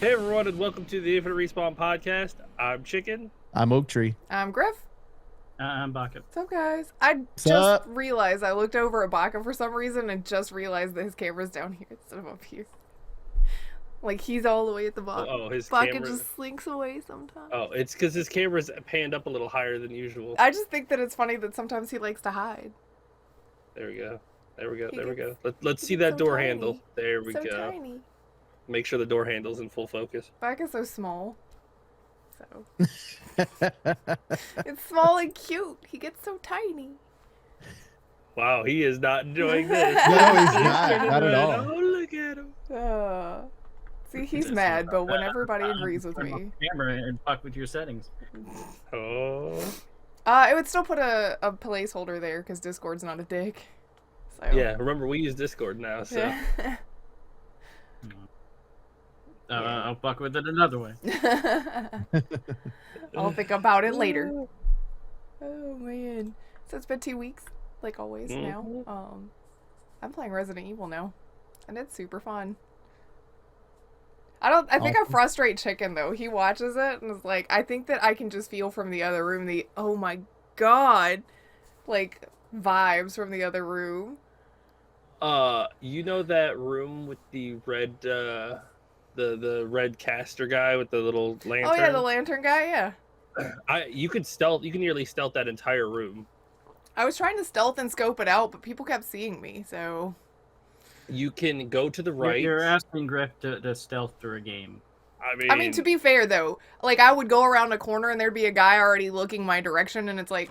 Hey everyone, and welcome to the Infinite Respawn podcast. I'm Chicken. I'm Oak Tree. I'm Grif. I'm Baka. What's up, guys? I What's just up? realized I looked over at Baka for some reason and just realized that his camera's down here instead of up here. Like, he's all the way at the bottom. Oh, his Baka camera. just slinks away sometimes. Oh, it's because his camera's panned up a little higher than usual. I just think that it's funny that sometimes he likes to hide. There we go. There we go. He There we gets- go. Let's he see gets that so door tiny. handle. There we So go. tiny. Make sure the door handle's in full focus. Baka's so small. So. It's small and cute. He gets so tiny. Wow, he is not enjoying this. No, he's not at all. Oh, look at him. See, he's mad, but when everybody agrees with Turn off me. the camera and fuck with your settings. Oh. It would still put a placeholder there because Discord's not a dick. So. Yeah, remember we use Discord now, so. Yeah. I'll fuck with it another way. I'll think about it later. Oh man. So it's been 2 weeks, like always now. I'm playing Resident Evil now. And it's super fun. I think I frustrate Chicken though. He watches it and is like, I think that I can just feel from the other room the oh my god like vibes from the other room. You know that room with the red the red caster guy with the little lantern? Oh yeah, the lantern guy, yeah. You can nearly stealth that entire room. I was trying to stealth and scope it out, but people kept seeing me, so You can go to the right. You're asking Grif to stealth through a game. I mean, to be fair though, like I would go around a corner and there'd be a guy already looking my direction, and it's like,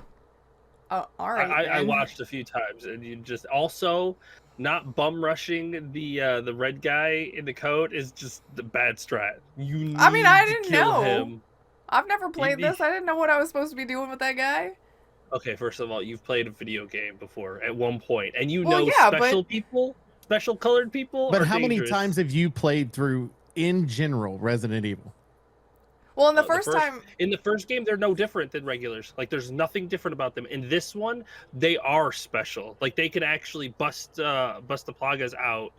all right. I watched a few times, and you just also not bum rushing the red guy in the coat is just the bad strat. You I mean, I need to didn't kill know. him. I've never played need- this. I didn't know what I was supposed to be doing with that guy. Okay, first of all, you've played a video game before at one point, and you Well, know yeah, special colored people. But are how many dangerous. times have you played through, in general, Resident Evil? Well, in the The first time, In the first game, they're no different than regulars. Like, there's nothing different about them. In this one, they are special. Like, they can actually bust the plagas out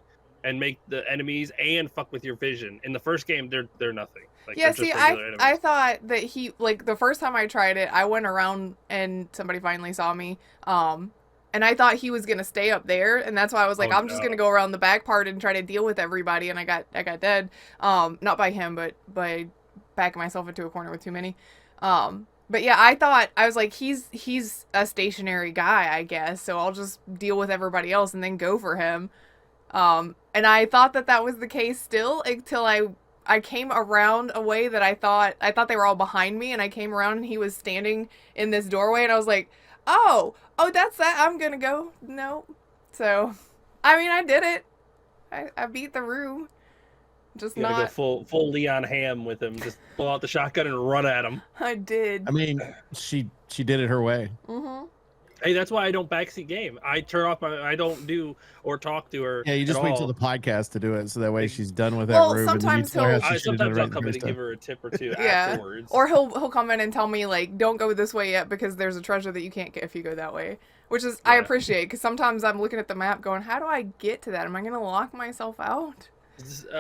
and make the enemies and fuck with your vision. In the first game, they're nothing. Like, yeah. they're just See, regular I enemies. thought that he like the first time I tried it, I went around and somebody finally saw me. And I thought he was gonna stay up there, and that's why I was like, Oh, I'm just no. gonna go around the back part and try to deal with everybody. And I got dead. Not by him, but by backing myself into a corner with too many. But yeah, I was like, he's a stationary guy, I guess. So I'll just deal with everybody else and then go for him. And I thought that was the case still until I came around a way that I thought they were all behind me, and I came around and he was standing in this doorway, and I was like, oh, that's that. I'm gonna go. No. So, I mean, I did it. I beat the room. Just You gotta not. go full Leon Ham with him. Just pull out the shotgun and run at him. I did. I mean, she did it her way. Mm-hmm. Hey, that's why I don't backseat game. I turn off I don't do or talk to her. Yeah, you just at wait all. till the podcast to do it, so that way she's done with that Well, room. sometimes and then you tell her he'll- how she should've Sometimes done I'll it come right in the and first give her a tip or two Yeah. afterwards. Or he'll come in and tell me like, don't go this way yet because there's a treasure that you can't get if you go that way. Which is I Yeah. appreciate, because sometimes I'm looking at the map going, how do I get to that? Am I gonna lock myself out?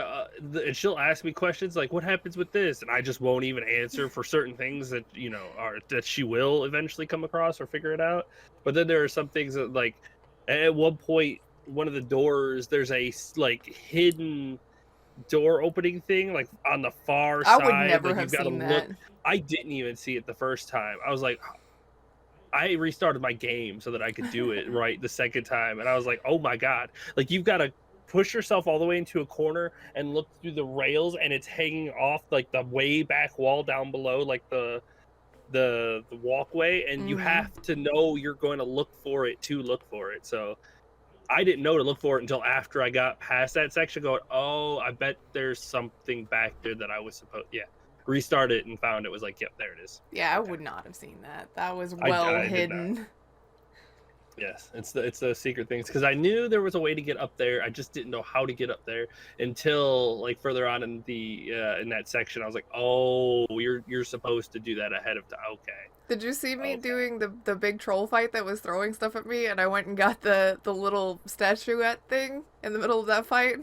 And she'll ask me questions like, "What happens with this?" And I just won't even answer for certain things that that she will eventually come across or figure it out. But then there are some things that, like, at one point, one of the doors, there's a like hidden door opening thing, like on the far I side. would never like, have you've gotta seen look. that. I didn't even see it the first time. I was like, I restarted my game so that I could do it right the second time, and I was like, oh my god! Like, you've got to push yourself all the way into a corner and look through the rails, and it's hanging off like the way back wall down below, like the walkway, and you Mhm. have to know you're going to look for it. So I didn't know to look for it until after I got past that section, going, oh, I bet there's something back there that I was supposed. Yeah, restart it and found it. Was like, yep, there it is. Yeah, I would not have seen that. That was I well did hidden. Yes, it's the secret things, because I knew there was a way to get up there. I just didn't know how to get up there until like further on in the in that section. I was like, oh, you're supposed to do that ahead of time. Okay. Did you see me Okay. doing the big troll fight that was throwing stuff at me, and I went and got the little statuette thing in the middle of that fight?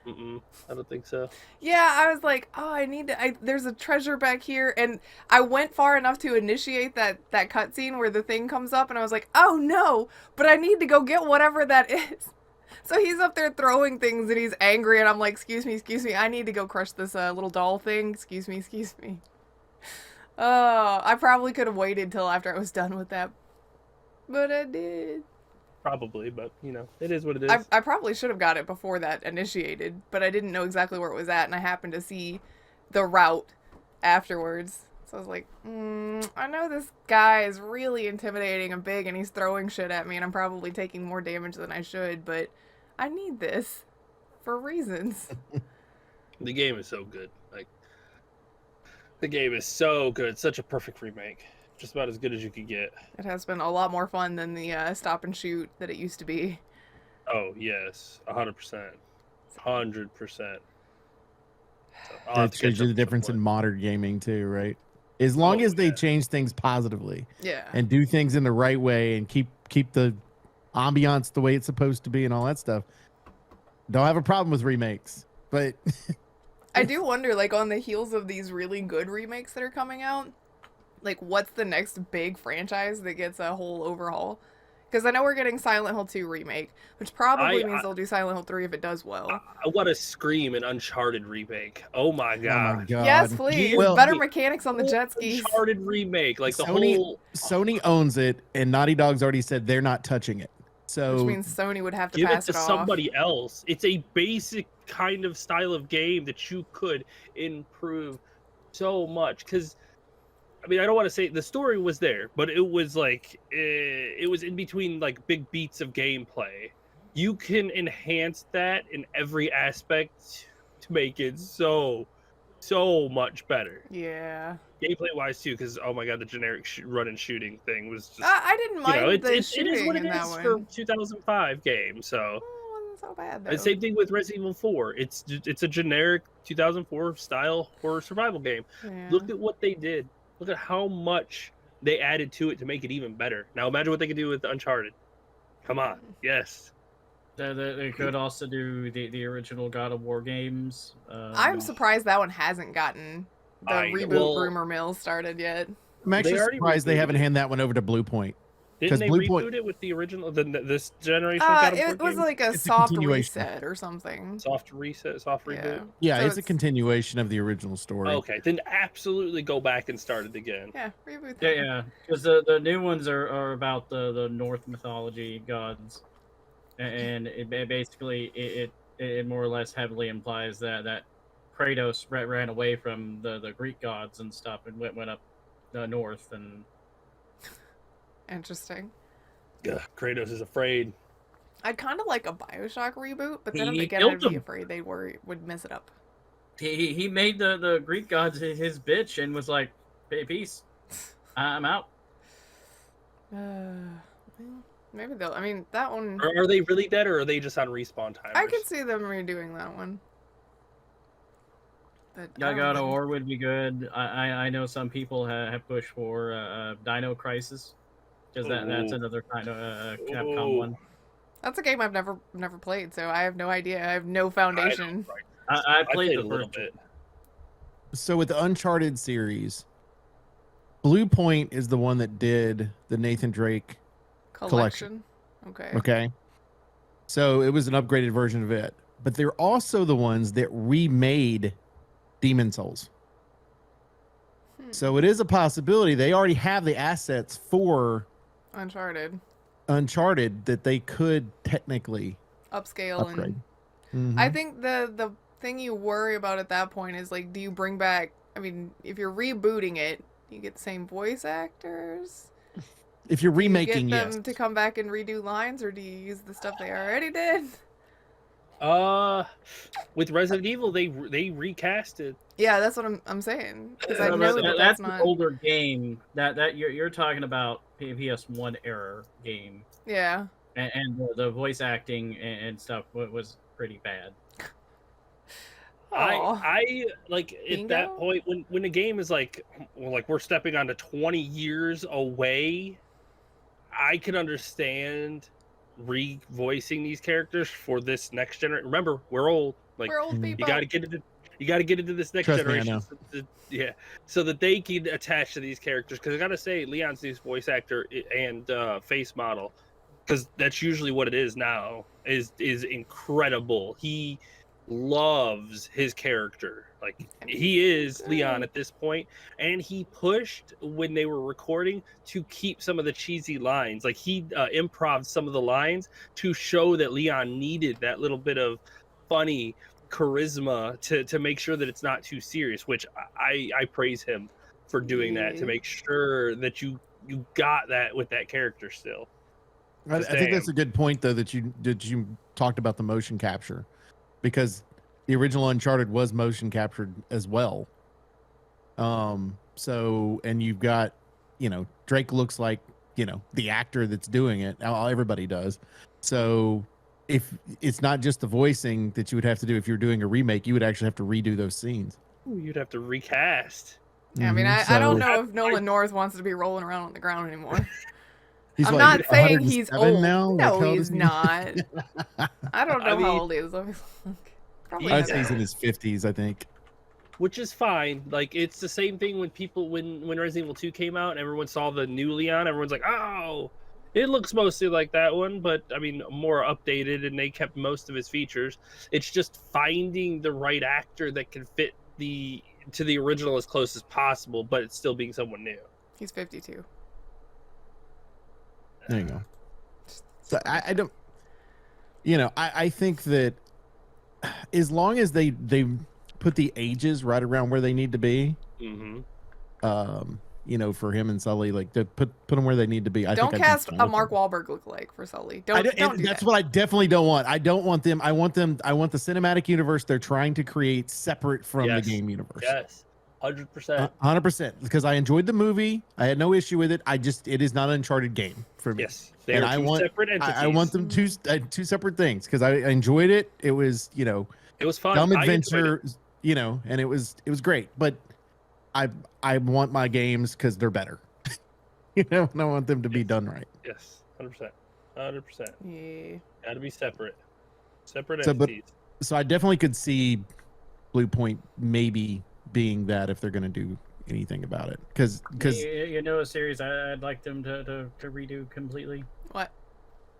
I don't think so. Yeah, I was like, oh, I need to. There's a treasure back here, and I went far enough to initiate that cutscene where the thing comes up, and I was like, oh no, but I need to go get whatever that is. So he's up there throwing things, and he's angry, and I'm like, excuse me, I need to go crush this little doll thing. Excuse me. Oh, I probably could have waited till after I was done with that, but I did. Probably, but it is what it is. I probably should have got it before that initiated, but I didn't know exactly where it was at, and I happened to see the route afterwards. So I was like, I know this guy is really intimidating and big, and he's throwing shit at me, and I'm probably taking more damage than I should, but I need this for reasons. The game is so good. Like, the game is so good. Such a perfect remake. Just about as good as you could get. It has been a lot more fun than the stop and shoot that it used to be. Oh, yes. 100%. 100%. That's because the difference in modern gaming too, right? As long as they change things positively, and do things in the right way, and keep the ambiance the way it's supposed to be, and all that stuff, don't have a problem with remakes. But I do wonder, like, on the heels of these really good remakes that are coming out, like, what's the next big franchise that gets a whole overhaul? Because I know we're getting Silent Hill 2 remake, which probably means they'll do Silent Hill 3 if it does well. I want to scream an Uncharted remake. Oh my god. Oh my god. Yes, please. Well, better mechanics on the jet skis. Uncharted remake, like Sony owns it, and Naughty Dog's already said they're not touching it. So which means Sony would have to give pass it to off. somebody else. It's a basic kind of style of game that you could improve so much. Because I mean, I don't want to say the story was there, but it was like it was in between like big beats of gameplay. You can enhance that in every aspect to make it so much better. Yeah. Gameplay wise too, because oh my god, the generic run and shooting thing was just. I didn't mind the shooting it is what it in that is one. for 2005 game. So. It wasn't so bad though. And same thing with Resident Evil 4. It's a generic 2004 style horror survival game. Yeah. Look at what they did. Look at how much they added to it to make it even better. Now imagine what they could do with Uncharted. Come on, yes. They could also do the original God of War games. I'm surprised that one hasn't gotten the reboot rumor mill started yet. I'm actually surprised they haven't handed that one over to Blue Point. Didn't they reboot it with the original, this generation? God of War it was game? like a soft reset or something. Soft reset, soft reboot. Yeah, so it's a continuation of the original story. Okay, then absolutely go back and start it again. Yeah, reboot. Yeah, because the new ones are about the Norse mythology gods, and it basically it more or less heavily implies that Kratos ran away from the Greek gods and stuff and went up north and. Interesting. Ugh, Kratos is afraid. I'd kind of like a BioShock reboot, but then He again, killed I'd be them. afraid they would mess it up. He made the Greek gods his bitch and was like, "Hey, peace, I'm out." Maybe they'll. I mean, that one. Are they really dead, or are they just on respawn timers? I could see them redoing that one. But God of War would be good. I know some people have pushed for Dino Crisis. Because that's another kind of Capcom one. That's a game I've never played, so I have no idea. I have no foundation. I played a little bit. So with the Uncharted series, Blue Point is the one that did the Nathan Drake collection. Okay. Okay. So it was an upgraded version of it. But they're also the ones that remade Demon Souls. So it is a possibility. They already have the assets for Uncharted that they could technically upscale upgrade. And I think the thing you worry about at that point is like, do you bring back? I mean, if you're rebooting it, you get the same voice actors. If you're remaking, do you get them to come back and redo lines, or do you use the stuff they already did? With Resident Evil, they recast it. Yeah, that's what I'm saying. Because I know that's not an older game. That you're talking about PS1 era game. Yeah. And the voice acting and stuff was pretty bad. I like at that point when the game is like we're stepping onto 20 years away, I can understand revoicing these characters for this next generation. Remember, we're old. Like We're old people. you got to get into this next Trust me, I generation. So that they can attach to these characters. Because I gotta say, Leon's new voice actor and face model, because that's usually what it is now, is incredible. He loves his character. Like, he is Leon at this point, and he pushed when they were recording to keep some of the cheesy lines. Like, he improv some of the lines to show that Leon needed that little bit of funny charisma to make sure that it's not too serious, which I praise him for doing that, to make sure that you got that with that character still. I think that's a good point, though, that you talked about the motion capture, because the original Uncharted was motion captured as well. So, and you've got, Drake looks like, the actor that's doing it. Everybody does. So if it's not just the voicing that you would have to do if you're doing a remake, you would actually have to redo those scenes. Ooh, you'd have to recast. Yeah, I mean, I don't know if Nolan North wants to be rolling around on the ground anymore. I'm not saying he's old. Now? No, he's not. I don't know how old he is. I'd say he's in his 50s, I think. Which is fine. Like, it's the same thing when Resident Evil 2 came out and everyone saw the new Leon. Everyone's like, oh, it looks mostly like that one, but I mean, more updated, and they kept most of his features. It's just finding the right actor that can fit to the original as close as possible, but it's still being someone new. He's 52. There you go. So I don't, I think that as long as they put the ages right around where they need to be, for him and Sully, like to put them where they need to be. I don't think cast a Mark Wahlberg look-alike for Sully. Don't do that's that. what I definitely don't want. I don't want them. I want the cinematic universe they're trying to create separate from the game universe. Yes. 100%. 100%. Because I enjoyed the movie. I had no issue with it. it is not an Uncharted game for me. Yes. They are two separate entities. I want them two separate things, because I enjoyed it. It was, it was fun. Dumb adventure, and it was great. But I want my games because they're better. And I want them to be done right. Yes. 100%. 100%. Yeah. Got to be separate. Separate entities. So I definitely could see Blue Point maybe being that if they're going to do anything about it, because a series I'd like them to redo completely. What?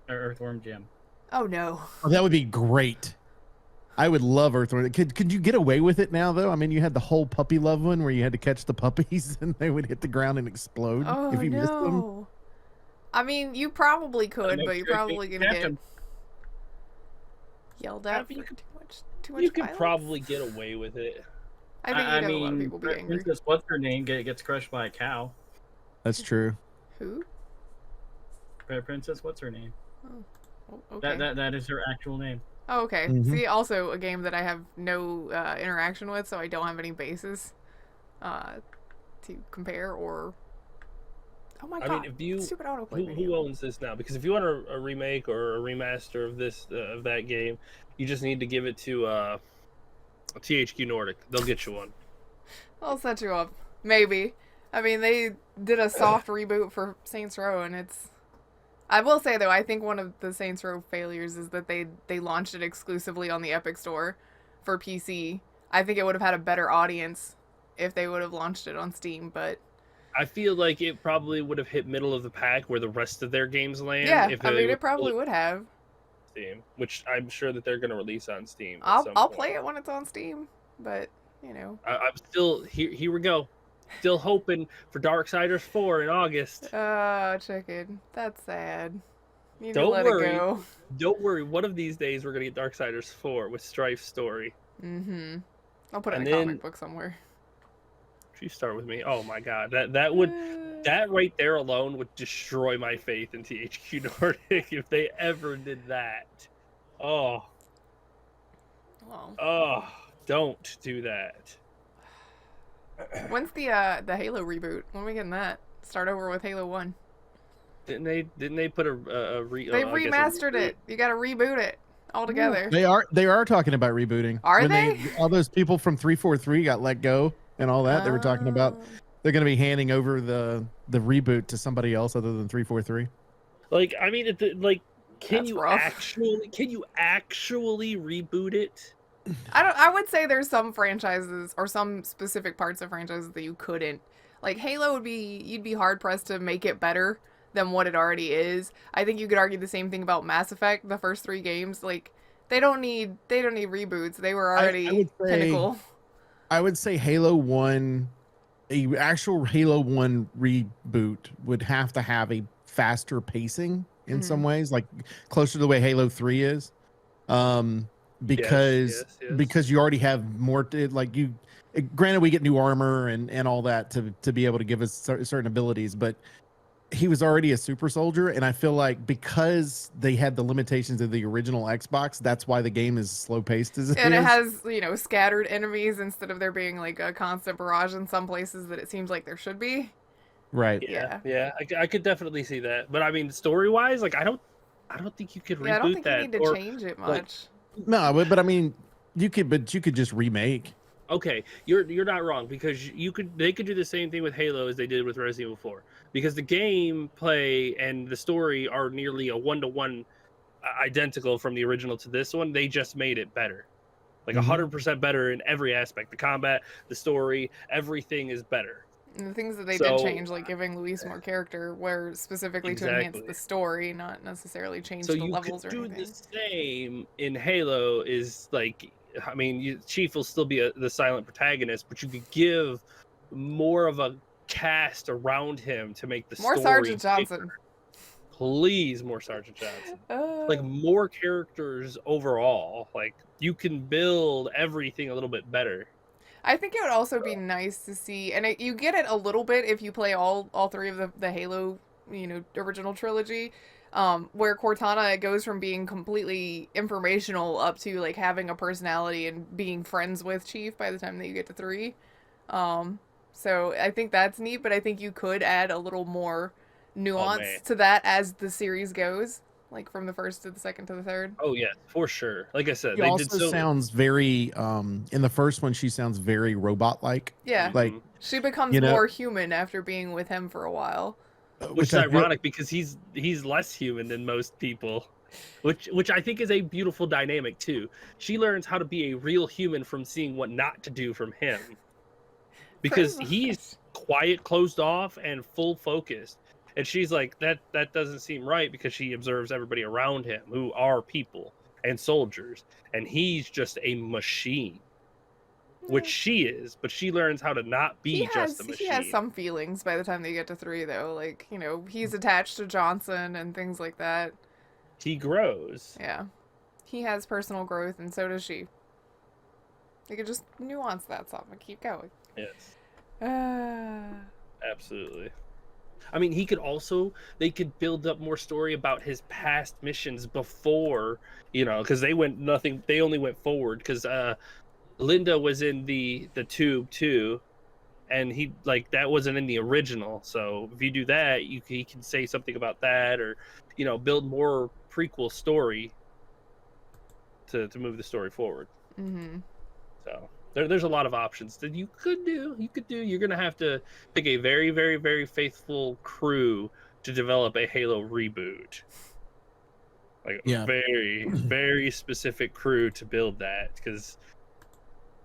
Earthworm Jim. Oh no. Oh, that would be great. I would love Earthworm. Could you get away with it now, though? I mean, you had the whole puppy love one where you had to catch the puppies and they would hit the ground and explode if you missed them. I mean, you probably could, but you're probably gonna get yelled at for too much You could violence. probably get away with it. I think you'd have a lot of people be angry. Princess What's Her Name gets crushed by a cow. That's true. Who? Princess What's Her Name? Oh, okay. That is her actual name. Oh, okay. Mhm. See, also a game that I have no interaction with, so I don't have any basis to compare or. Oh my god! I mean, if you stupid autoplay. who owns this now? Because if you want a remake or a remaster of that game, you just need to give it to THQ Nordic. They'll get you one. I'll set you up. Maybe. I mean, they did a soft reboot for Saints Row, and it's. I will say though, I think one of the Saints Row failures is that they launched it exclusively on the Epic Store for PC. I think it would have had a better audience if they would have launched it on Steam, but I feel like it probably would have hit middle of the pack where the rest of their games land. yeah, I mean, it probably would have. Steam, which I'm sure that they're going to release on Steam. I'll play it when it's on Steam, but I'm still here. We go. Still hoping for Darksiders 4 in August. Oh, chicken. That's sad. You need Don't to let worry. it go. Don't worry. One of these days we're gonna get Darksiders 4 with Strife's story. Mm-hmm. I'll put it And in a then- comic book somewhere. You start with me. Oh my god, that right there alone would destroy my faith in THQ Nordic if they ever did that. Well, Don't do that. when's the Halo reboot? When are we getting that? Start over with Halo 1. Didn't they put a They remastered it. You got to reboot it all together. They are talking about rebooting. Are they? All those people from 343 got let go and all that. They were talking about they're going to be handing over the reboot to somebody else other than 343. Like, I mean, can That's you rough. actually reboot it? I would say there's some franchises or some specific parts of franchises that you couldn't. Like Halo you'd be hard pressed to make it better than what it already is. I think you could argue the same thing about Mass Effect, the first 3 games. Like they don't need reboots. They were already pinnacle. I would say Halo 1, a actual Halo 1 reboot would have to have a faster pacing in some ways, like closer to the way Halo 3 is. Because you already have more granted we get new armor and all that to be able to give us certain abilities, but he was already a super soldier, and I feel like because they had the limitations of the original Xbox, that's why the game is slow paced as it is. And it has, scattered enemies instead of there being like a constant barrage in some places that it seems like there should be. Right. Yeah. I could definitely see that. But I mean, story wise, like I don't think you could reboot that. I don't think you need to change it much. No, but I mean, you could just remake. Okay, you're not wrong, because they could do the same thing with Halo as they did with Resident Evil 4, because the gameplay and the story are nearly a 1-to-1 identical from the original to this one. They just made it better, like 100% better in every aspect. The combat, the story, everything is better. And the things that they did change, like giving Luis more character, were specifically to enhance the story, not necessarily change the levels or anything. So you could do the same in Halo, is like, I mean, Chief will still be the silent protagonist, but you could give more of a cast around him to make the story more Sergeant Johnson. Bigger. Please, more Sergeant Johnson. Like more characters overall. Like you can build everything a little bit better. I think it would also be nice to see, and you get it a little bit if you play all 3 of the Halo, original trilogy, where Cortana goes from being completely informational up to like having a personality and being friends with Chief by the time that you get to 3. So I think that's neat, but I think you could add a little more nuance to that as the series goes. Like from the first to the second to the third. Oh yeah, for sure. Like I said, it also sounds very in the first one she sounds very robot-like. Yeah. Like she becomes more human after being with him for a while. Which is ironic because he's less human than most people. Which I think is a beautiful dynamic too. She learns how to be a real human from seeing what not to do from him. Because he's quiet, closed off, and full focused. And she's like, that doesn't seem right, because she observes everybody around him who are people and soldiers. And he's just a machine, which she is, but she learns how to not be just a machine. He has some feelings by the time they get to 3, though. Like, he's attached to Johnson and things like that. He grows. Yeah. He has personal growth, and so does she. They could just nuance that some and keep going. Yes. Absolutely. I mean, they could build up more story about his past missions before, because they only went forward, because Linda was in the tube too, and that wasn't in the original. So if you do that, he can say something about that, or build more prequel story to move the story forward. So there's a lot of options that you could do. You're gonna have to pick a very, very, very faithful crew to develop a Halo reboot. Like very, very specific crew to build that, because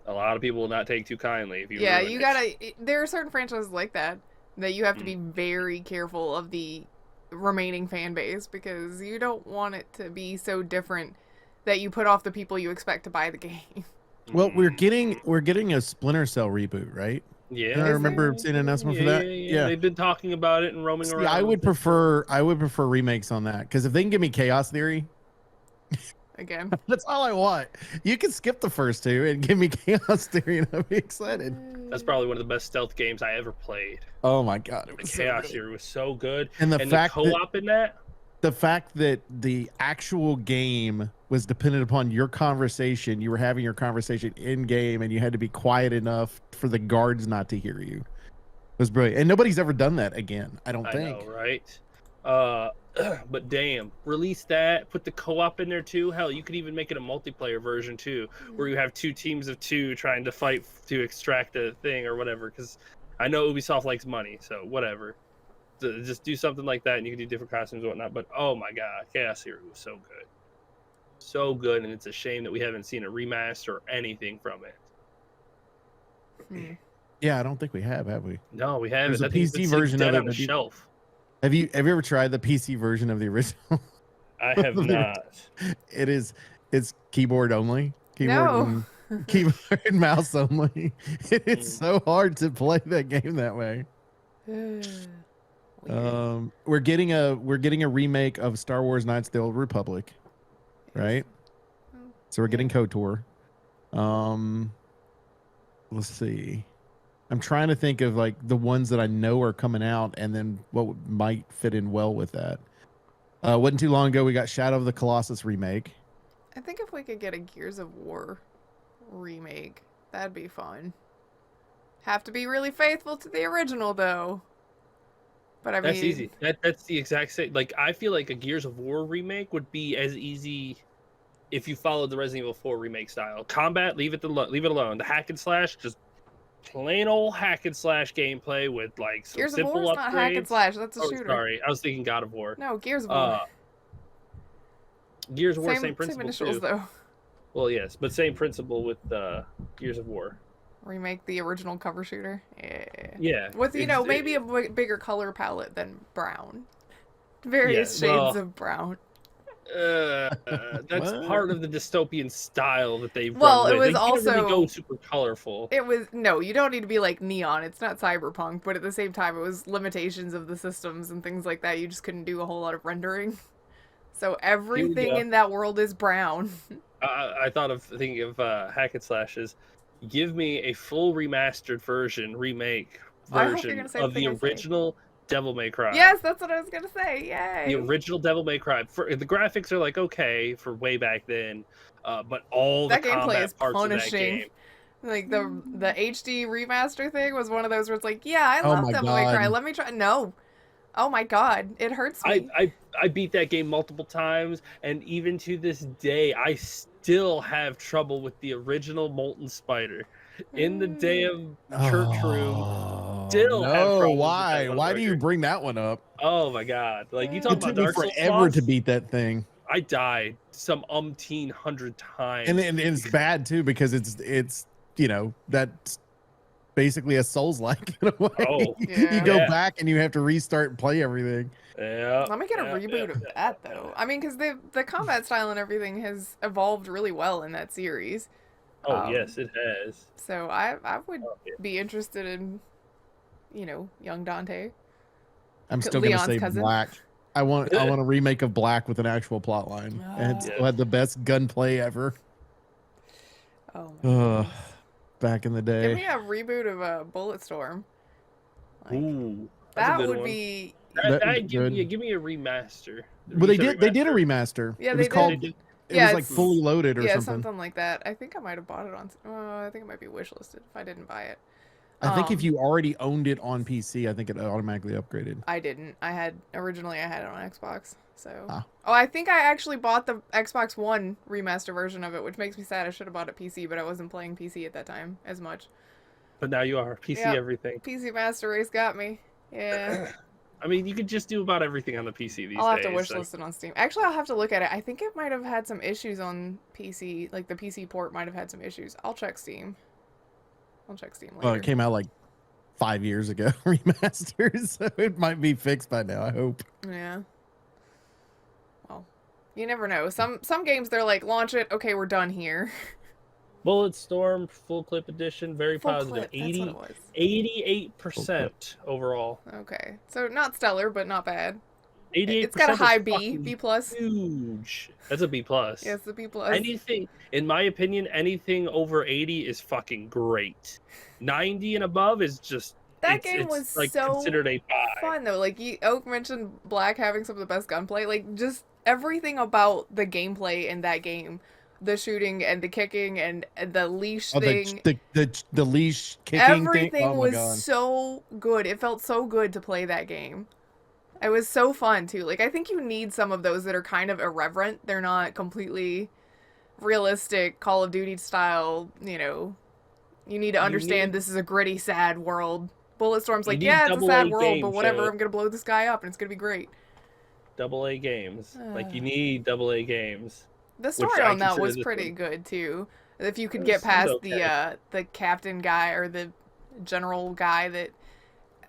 a lot of people will not take too kindly if you. Yeah, you gotta. There are certain franchises like that you have to be very careful of the remaining fan base, because you don't want it to be so different that you put off the people you expect to buy the game. Well, we're getting a Splinter Cell reboot, right? Yeah, I remember seeing an announcement for that. Yeah, they've been talking about it and roaming around. I would prefer remakes on that, because if they can give me Chaos Theory, again, that's all I want. You can skip the first 2 and give me Chaos Theory, and I'll be excited. That's probably one of the best stealth games I ever played. Oh my god, the Chaos Theory was so good, and the co-op in that. The fact that the actual game was dependent upon your conversation, you were having your conversation in game, and you had to be quiet enough for the guards not to hear you. It was brilliant, and nobody's ever done that again. I don't think. I know, right? But damn, release that. Put the co-op in there too. Hell, you could even make it a multiplayer version too, where you have 2 teams of 2 trying to fight to extract the thing or whatever. Because I know Ubisoft likes money, so whatever. Just do something like that, and you can do different costumes and whatnot. But oh my god, Chaos Theory was so good. so good, and it's a shame that we haven't seen a remaster or anything from it. Yeah, I don't think we have we? No, we haven't. There's a PC version of it on the shelf. Have you ever tried the PC version of the original? I have not. It's keyboard only. Keyboard and mouse only. It's so hard to play that game that way. We're getting a remake of Star Wars Knights of the Old Republic, right? So we're getting KOTOR. Let's see. I'm trying to think of like the ones that I know are coming out, and then what might fit in well with that. Wasn't too long ago we got Shadow of the Colossus remake. I think if we could get a Gears of War remake, that'd be fun. Have to be really faithful to the original though. But I mean, that's easy. That's the exact same. Like I feel like a Gears of War remake would be as easy if you followed the Resident Evil 4 remake style. Combat, leave it alone. The hack and slash, just plain old hack and slash gameplay with like some Gears simple of War is upgrades. not hack and slash. That's a shooter. Sorry, I was thinking God of War. No, Gears of War. Gears of War, same principle Same initials too. though. Well, yes, but same principle with Gears of War. Remake the original cover shooter. Yeah. With maybe a bigger color palette than brown. Various shades of brown. That's part of the dystopian style that they've Well, run it with. was they also can't really go super colorful. It was you don't need to be like neon. It's not cyberpunk, but at the same time, it was limitations of the systems and things like that. You just couldn't do a whole lot of rendering. So everything in that world is brown. I thought of thinking of hack and slashes. Give me a full remastered remake version of the original Devil May Cry. Yes, that's what I was gonna say. Yay! The original Devil May Cry. The graphics are like okay for way back then, but all the combat parts of that game. Like the HD remaster thing was one of those where it's like, yeah, I love Devil May Cry. Let me try. No. Oh my god, it hurts me. I beat that game multiple times, and even to this day, I still have trouble with the original Molten Spider. In the damn church room, still have trouble. Why? Why do you bring that one up? Oh my god! Like you talk about Dark Souls forever to beat that thing. I died some 100 times, and it's bad too because it's that's basically a Souls-like in a way. Oh, you go back and you have to restart and play everything. Yeah. Let me get a reboot of that though. I mean, because the combat style and everything has evolved really well in that series. Oh yes, it has. So I would be interested in, young Dante. I'm still gonna say Black. I want a remake of Black with an actual plot line. And still had the best gunplay ever. Oh. Back in the day. Give me a reboot of Bulletstorm. Ooh, that would be. Give me a remaster. Well, they did a remaster. Yeah, it was called. It was like fully loaded or something. Yeah, something like that. I think I might have bought it on. I think it might be wishlisted if I didn't buy it. I think if you already owned it on PC, I think it automatically upgraded. I didn't. Originally I had it on Xbox. So. Oh, I think I actually bought the Xbox One remaster version of it, which makes me sad. I should have bought a PC, but I wasn't playing PC at that time as much. But now you are PC everything. PC Master Race got me. Yeah. I mean, you could just do about everything on the PC these days. I'll have to wishlist it on Steam. Actually, I'll have to look at it. I think it might have had some issues on PC. Like the PC port might have had some issues. I'll check Steam. Later. Oh, it came out like 5 years ago, remastered, so it might be fixed by now. I hope. Yeah. Well, you never know. Some games they're like, launch it. Okay, we're done here. Bulletstorm full clip edition, very full positive. Clip, 88% overall. Okay, so not stellar, but not bad. 88%. It's got a high B plus. Huge. That's a B plus. Yeah, it's a B plus. Anything, in my opinion, anything over 80 is fucking great. 90 and above is just. That game was like so considered a 5. Fun though. Like Oak mentioned, Black having some of the best gunplay. Like just everything about the gameplay in that game. The shooting and the kicking and the leash thing. The leash kicking everything thing. Was so good. It felt so good to play that game. It was so fun too. Like I think you need some of those that are kind of irreverent. They're not completely realistic Call of Duty style, You need to understand this is a gritty, sad world. Bulletstorm's like, yeah, it's a sad world, but whatever, I'm gonna blow this guy up and it's gonna be great. AA games. Like you need AA games. The story on that was pretty good too. If you could get past the captain guy or the general guy that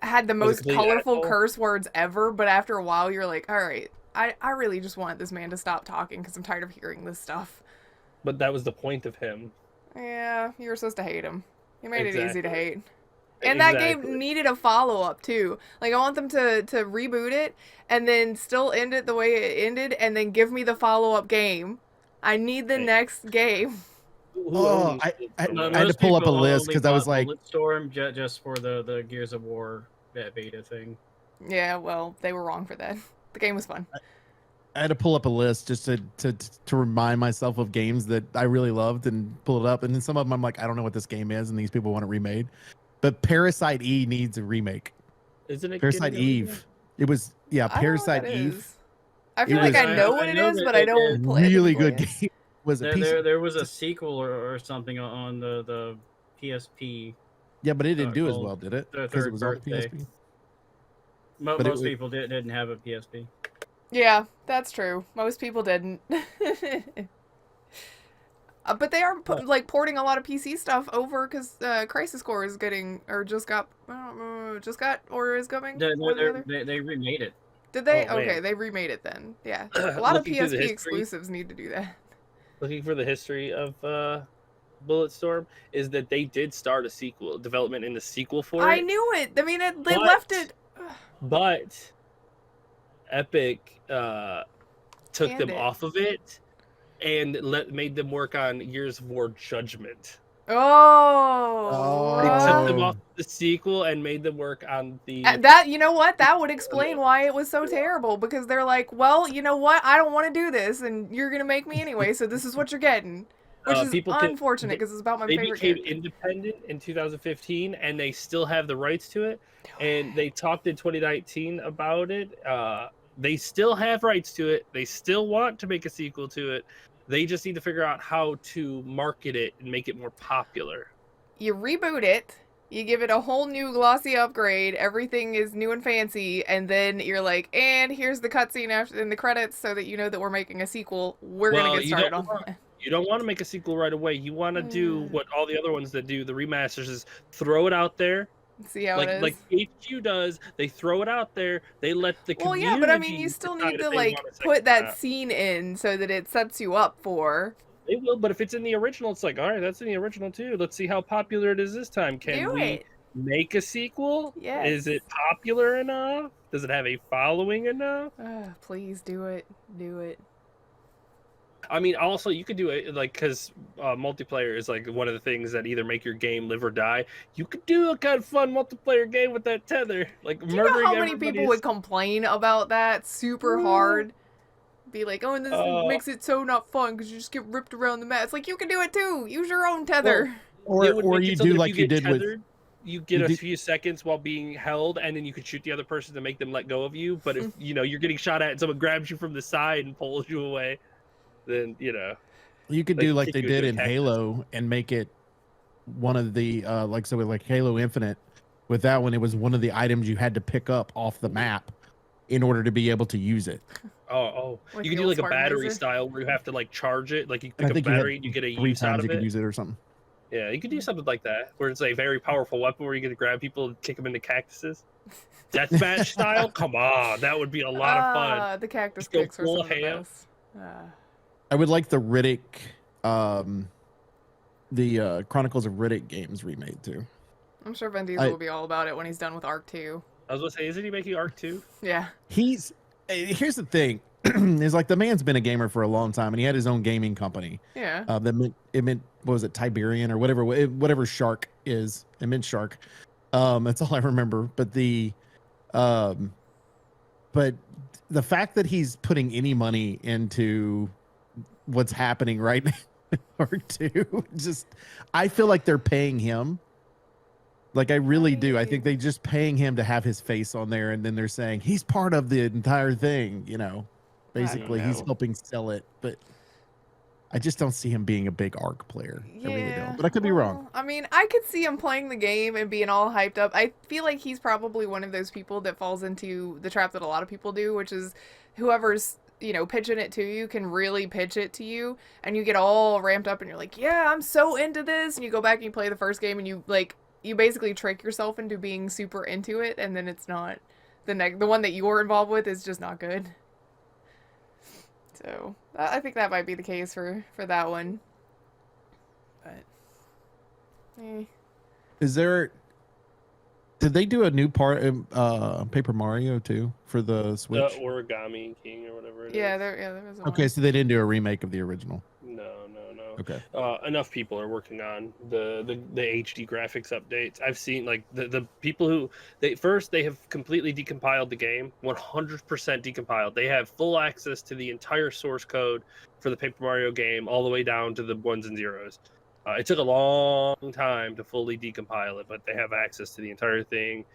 had the most colorful curse words ever, but after a while you're like, all right, I really just want this man to stop talking because I'm tired of hearing this stuff. But that was the point of him. Yeah, you were supposed to hate him. You made it easy to hate. And that game needed a follow-up too. Like, I want them to reboot it and then still end it the way it ended and then give me the follow-up game. I need the next game. Oh, I had to pull up a list because I was like, Bulletstorm just for the Gears of War beta thing. Yeah, well, they were wrong for that. The game was fun. I had to pull up a list just to remind myself of games that I really loved and pull it up. And then some of them I'm like, I don't know what this game is, and these people want it remade. But Parasite Eve needs a remake. Isn't it Parasite Eve? It was Parasite Eve. I feel like I know what it is, but I don't play it. Really good game. There was a sequel or something on the PSP. Yeah, but it didn't do as well, did it? Because it was on the PSP. Most people didn't have a PSP. Yeah, that's true. Most people didn't. But they are porting a lot of PC stuff over because Crisis Core is getting or is coming. They remade it. Did they? Oh, okay, they remade it then. Yeah, a lot of PSP exclusives need to do that. Looking for the history of Bulletstorm is that they did start a sequel development in the sequel for it. I knew it. I mean, they left it. But Epic took them off of it and made them work on Gears of War Judgment. Oh. They took them off the sequel and made them work on the... That, you know what? That would explain why it was so terrible. Because they're like, well, you know what? I don't want to do this, and you're going to make me anyway, so this is what you're getting. Which is unfortunate, because it's about my favorite game. They became independent in 2015, and they still have the rights to it. And they talked in 2019 about it. They still have rights to it. They still want to make a sequel to it. They just need to figure out how to market it and make it more popular. You reboot it, you give it a whole new glossy upgrade, everything is new and fancy, and then you're like, and here's the cutscene after in the credits so that you know that we're making a sequel. We're going to get started on that. You don't want to make a sequel right away. You want to do what all the other ones that do, the remasters, is throw it out there. See how it is. Like HQ does, they throw it out there. They let the community. Well, yeah, but I mean, you still need to put that scene in so that it sets you up for. They will, but if it's in the original, it's like, all right, that's in the original too. Let's see how popular it is this time. Can we make a sequel? Yes. Is it popular enough? Does it have a following enough? Please do it. Do it. I mean, also you could do it because multiplayer is like one of the things that either make your game live or die. You could do a kind of fun multiplayer game with that tether, like murdering everybody. You know how many people would complain about that super hard? Be like, oh, and this makes it so not fun because you just get ripped around the map. It's like, you can do it too. Use your own tether. Or you do like you did tethered, you get a few seconds while being held, and then you could shoot the other person to make them let go of you. But if you're getting shot at and someone grabs you from the side and pulls you away, then you could do like they did in Halo and make it one of the with Halo Infinite. With that one, it was one of the items you had to pick up off the map in order to be able to use it. You can do like a battery style where you have to like charge it. Like you pick up a battery and you get a use out of it. 3 times you could use it or something. Yeah, you could do something like that where it's a very powerful weapon where you get to grab people and kick them into cactuses. Deathmatch style? Come on, that would be a lot of fun. The cactus kicks are some of the best. I would like the Riddick, the Chronicles of Riddick games remade too. I'm sure Vin Diesel will be all about it when he's done with Arc 2. I was going to say, isn't he making Arc 2? Yeah. Here's the thing. Is like the man's been a gamer for a long time and he had his own gaming company. Yeah. It meant what was it, Tiberian or whatever Shark is. It meant Shark. That's all I remember. But but the fact that he's putting any money into what's happening right now, Arc 2, I feel like they're paying him. Like I really do. I think they just paying him to have his face on there, and then they're saying he's part of the entire thing. Basically he's helping sell it, but I just don't see him being a big Arc player. Yeah, I really don't. But I could be wrong. I mean, I could see him playing the game and being all hyped up. I feel like he's probably one of those people that falls into the trap that a lot of people do, which is whoever's pitching it to you can really pitch it to you, and you get all ramped up and you're like, yeah, I'm so into this, and you go back and you play the first game and you basically trick yourself into being super into it, and then it's not the one that you're involved with is just not good. So I think that might be the case for that one. But is there? Did they do a new part in Paper Mario too for the Switch? The Origami King or whatever it is. There was okay, so they didn't do a remake of the original. No. Okay. Enough people are working on the HD graphics updates. I've seen like the people who they have completely decompiled the game, 100% decompiled. They have full access to the entire source code for the Paper Mario game, all the way down to the ones and zeros. It took a long time to fully decompile it, but they have access to the entire thing,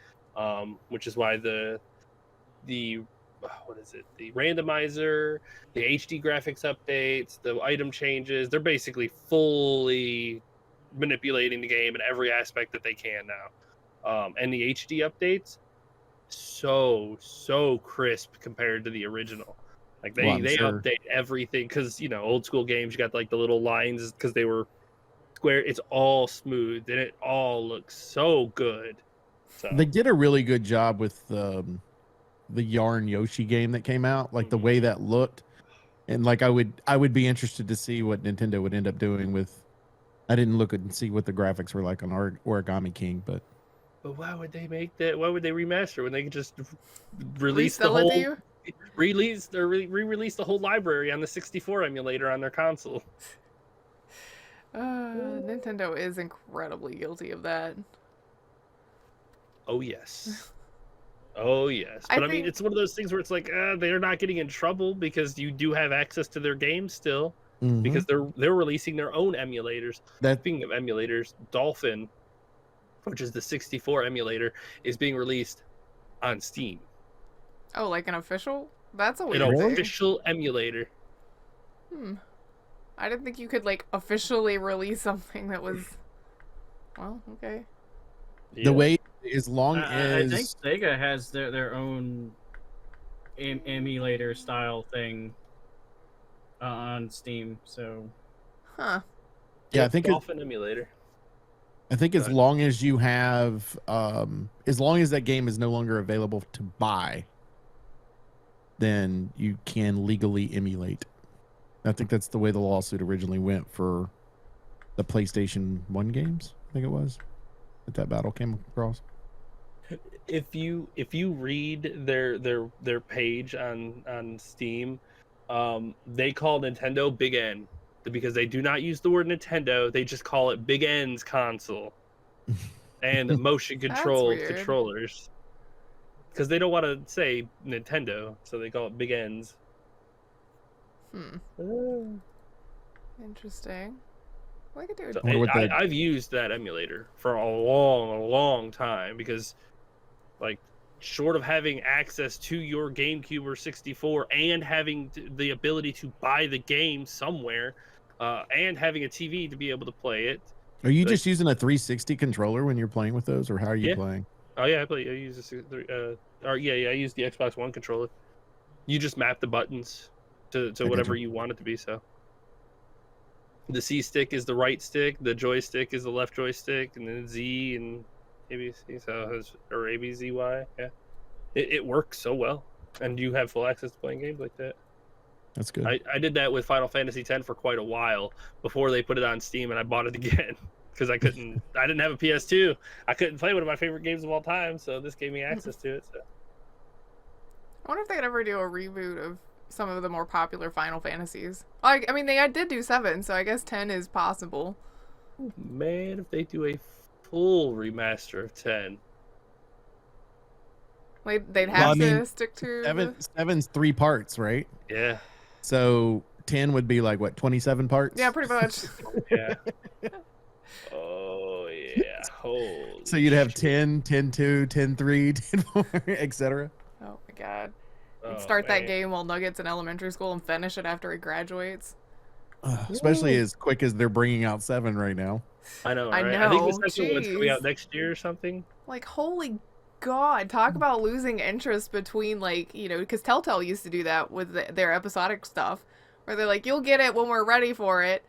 which is why the randomizer, the HD graphics updates, the item changes, they're basically fully manipulating the game in every aspect that they can now. And the HD updates, so crisp compared to the original. Like they update everything because old school games, you got like the little lines because they were square. It's all smooth and it all looks so good. So they did a really good job with the Yarn Yoshi game that came out, like the way that looked, and like I would be interested to see what Nintendo would end up doing with. I didn't look and see what the graphics were like on Origami King, but why would they make that? Why would they remaster when they could just release the whole re-release the whole library on the 64 emulator on their console? Nintendo is incredibly guilty of that. Oh yes. Oh yes, but I mean, it's one of those things where it's like they're not getting in trouble because you do have access to their games still, because they're releasing their own emulators. Speaking of emulators, Dolphin, which is the 64 emulator, is being released on Steam. Oh, like an official? That's a weird thing. An official emulator. I didn't think you could officially release something that was. Well, okay. The way, as long as I think Sega has their own emulator style thing on Steam, so. Huh. Yeah, I think Dolphin emulator. I think as long as you have, as long as that game is no longer available to buy, then you can legally emulate. I think that's the way the lawsuit originally went for the PlayStation 1 games. I think it was that battle came across. If you read their page on Steam, they call Nintendo Big N because they do not use the word Nintendo. They just call it Big N's console and motion control controllers because they don't want to say Nintendo, so they call it Big N's. Interesting. Well, I could do it. So I've used that emulator for a long time because, short of having access to your GameCube or 64 and having the ability to buy the game somewhere, and having a TV to be able to play it. Are you just using a 360 controller when you're playing with those, or how are you playing? Oh yeah, I use I use the Xbox One controller. You just map the buttons to whatever you want it to be. So the C stick is the right stick, the joystick is the left joystick, and then Z and ABC, or ABZY. Yeah, it works so well, and you have full access to playing games like that. That's good. I did that with Final Fantasy X for quite a while before they put it on Steam, and I bought it again because I didn't have a PS2. I couldn't play one of my favorite games of all time, so this gave me access to it. So. I wonder if they could ever do a reboot of some of the more popular Final Fantasies. I mean, they did do 7, so I guess 10 is possible. Man, if they do a full remaster of 10. They'd have to stick to... 7's 3 parts, right? Yeah. So 10 would be 27 parts? Yeah, pretty much. Yeah. Oh, yeah. Holy so you'd have 10, 10-2, 10-3, 10-4, etc. Oh, my God. You'd start that game while Nugget's in elementary school and finish it after he graduates. Especially as quick as they're bringing out 7 right now. I know, right? I know. I think the second one's coming out next year or something. Holy God, talk about losing interest between, like, you know, because Telltale used to do that with their episodic stuff, where they're like, you'll get it when we're ready for it.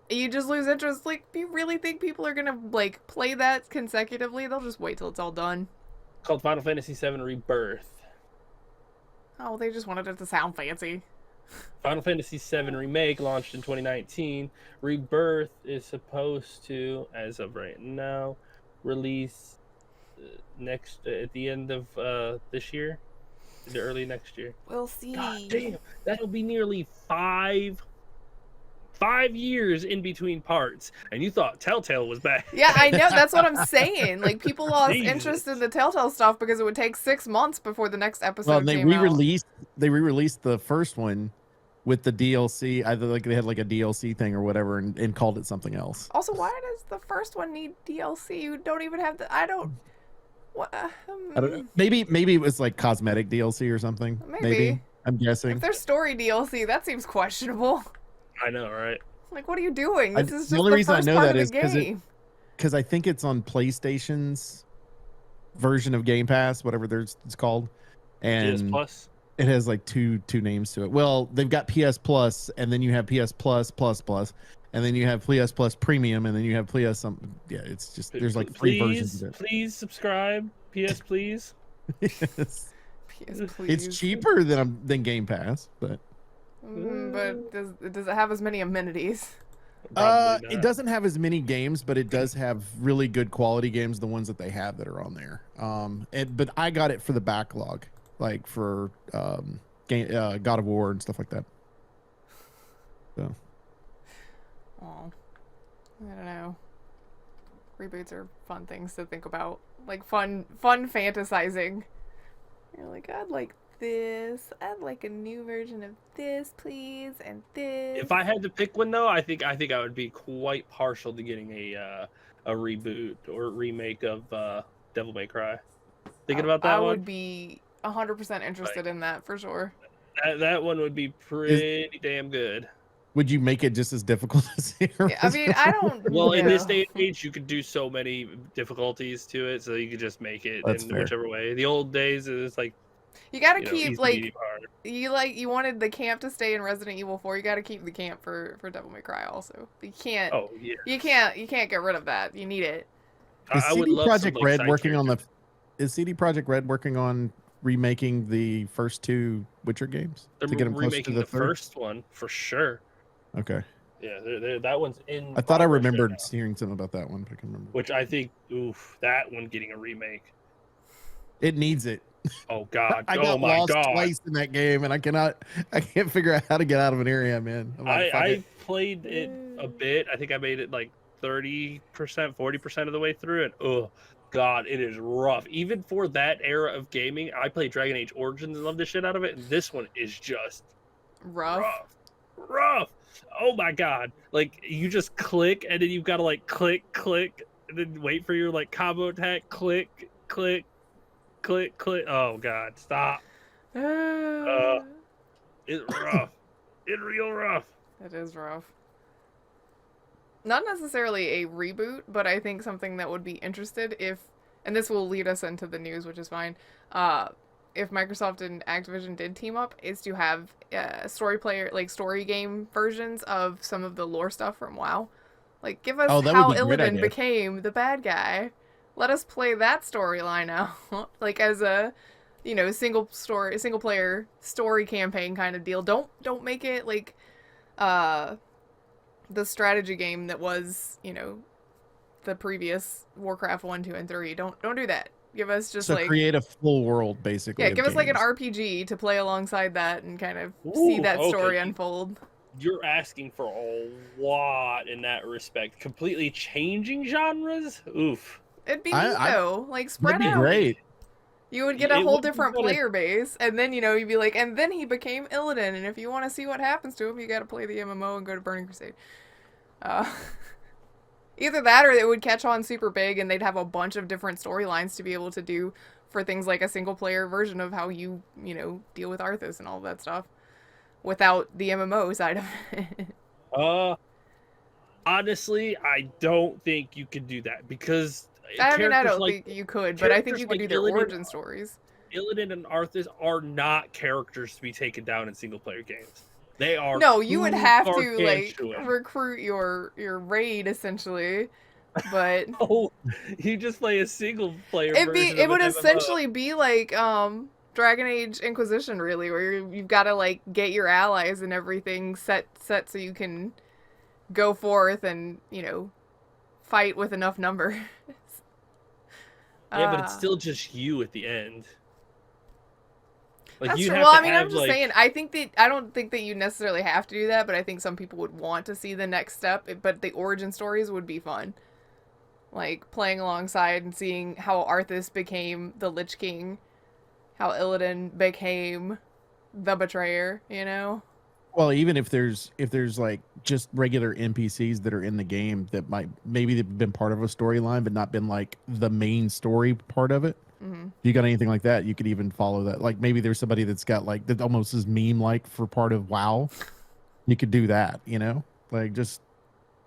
And you just lose interest. Like, do you really think people are gonna, like, play that consecutively? They'll just wait till it's all done. Called Final Fantasy VII Rebirth. Oh, they just wanted it to sound fancy. Final Fantasy VII Remake launched in 2019. Rebirth is supposed to, as of right now, release next at the end of this year, the early next year. We'll see. God damn, that'll be nearly five years in between parts, and you thought Telltale was bad. Yeah, I know. That's what I'm saying. Like, people lost interest in the Telltale stuff because it would take 6 months before the next episode. Well, they re-released the first one with the DLC. Either like they had like a DLC thing or whatever, and called it something else. Also, why does the first one need DLC? You don't even have the. I don't. What? I don't know. Maybe it was like cosmetic DLC or something. Maybe. I'm guessing. If there's story DLC, that seems questionable. I know, right? Like, what are you doing? This is just the only reason I know that is because I think it's on PlayStation's version of Game Pass, whatever it's called, and PS Plus. It has like two names to it. Well, they've got PS Plus, and then you have PS Plus, and then you have PS Plus Premium, and then you have PS something. Yeah, it's just there's like 3 versions of it. Please subscribe. PS Please. Yes. PS Please. It's cheaper than Game Pass, but does it have as many amenities? It doesn't have as many games, but it does have really good quality games. The ones that they have that are on there. But I got it for the backlog, like for God of War and stuff like that. So. Oh, I don't know. Reboots are fun things to think about, like fun fantasizing. You're like, I'd like this. I'd like a new version of this, please, and this. If I had to pick one, though, I think I would be quite partial to getting a reboot or remake of Devil May Cry. Thinking about that one, I would be 100% interested in that for sure. That one would be pretty damn good. Would you make it just as difficult as the original? I mean, I don't. Well, in this day and age, you could do so many difficulties to it, so you could just make it That's in fair. whichever way. The old days, it's like you gotta keep easy, like medium, hard. you wanted the camp to stay in Resident Evil 4. You gotta keep the camp for Devil May Cry also. You can't. Oh yeah. You can't get rid of that. You need it. Is I would CD love Projekt some, Red side working on characters. Is CD Projekt Red working on remaking the first 2 Witcher games They're to get them closer to remaking the the third? first one for sure. Okay. Yeah, that one's in. I thought I progress right remembered now, hearing something about that one, but I can remember. which I think, that one getting a remake. It needs it. Oh God! I Oh got my lost God! twice in that game, and I can't figure out how to get out of an area I'm in. I'm like, fuck I it. played it a bit. I think I made it like 30%, 40% of the way through, and oh God, it is rough. Even for that era of gaming, I played Dragon Age Origins and loved the shit out of it, and this one is just Rough. rough. Oh my God! Like you just click, and then you've got to like click, and then wait for your like combo attack. Click. Oh God! Stop. It's rough. It's real rough. It is rough. Not necessarily a reboot, but I think something that would be interested if, and this will lead us into the news, which is fine. If Microsoft and Activision did team up, is to have story game versions of some of the lore stuff from WoW. Like, give us how Illidan became the bad guy. Let us play that storyline out, like as a, single player story campaign kind of deal. Don't make it like, the strategy game that was, the previous Warcraft 1, 2, and 3. Don't do that. Give us just create a full world basically. Yeah, give us like an RPG to play alongside that and kind of see that story unfold. You're asking for a lot in that respect. Completely changing genres? Oof. It'd be neat though. Like spread out. That'd be great. You would get a whole different player base, and then you'd be like, and then he became Illidan, and if you want to see what happens to him, you got to play the MMO and go to Burning Crusade. Either that, or it would catch on super big, and they'd have a bunch of different storylines to be able to do for things like a single player version of how you deal with Arthas and all that stuff, without the MMO side of it. Honestly, I don't think you could do that because I mean, I don't like, think you could, but I think you could like do their Illidan, origin stories. Illidan and Arthas are not characters to be taken down in single player games. They are no. You would have to like gargantuan. recruit your raid essentially, but Oh, you just play a single player it version. it of would an essentially MMO. be like Dragon Age Inquisition, really, where you've got to like get your allies and everything set so you can go forth and fight with enough numbers. Yeah, but it's still just you at the end. Like, that's you true. have Well, to I mean, have, I'm just saying. I don't think that you necessarily have to do that, but I think some people would want to see the next step. But the origin stories would be fun, like playing alongside and seeing how Arthas became the Lich King, how Illidan became the Betrayer. Well, even if there's like just regular NPCs that are in the game that maybe they've been part of a storyline but not been like the main story part of it. Mm-hmm. If you got anything like that, you could even follow that. Like maybe there's somebody that's got like that almost is meme like for part of WoW. You could do that, like just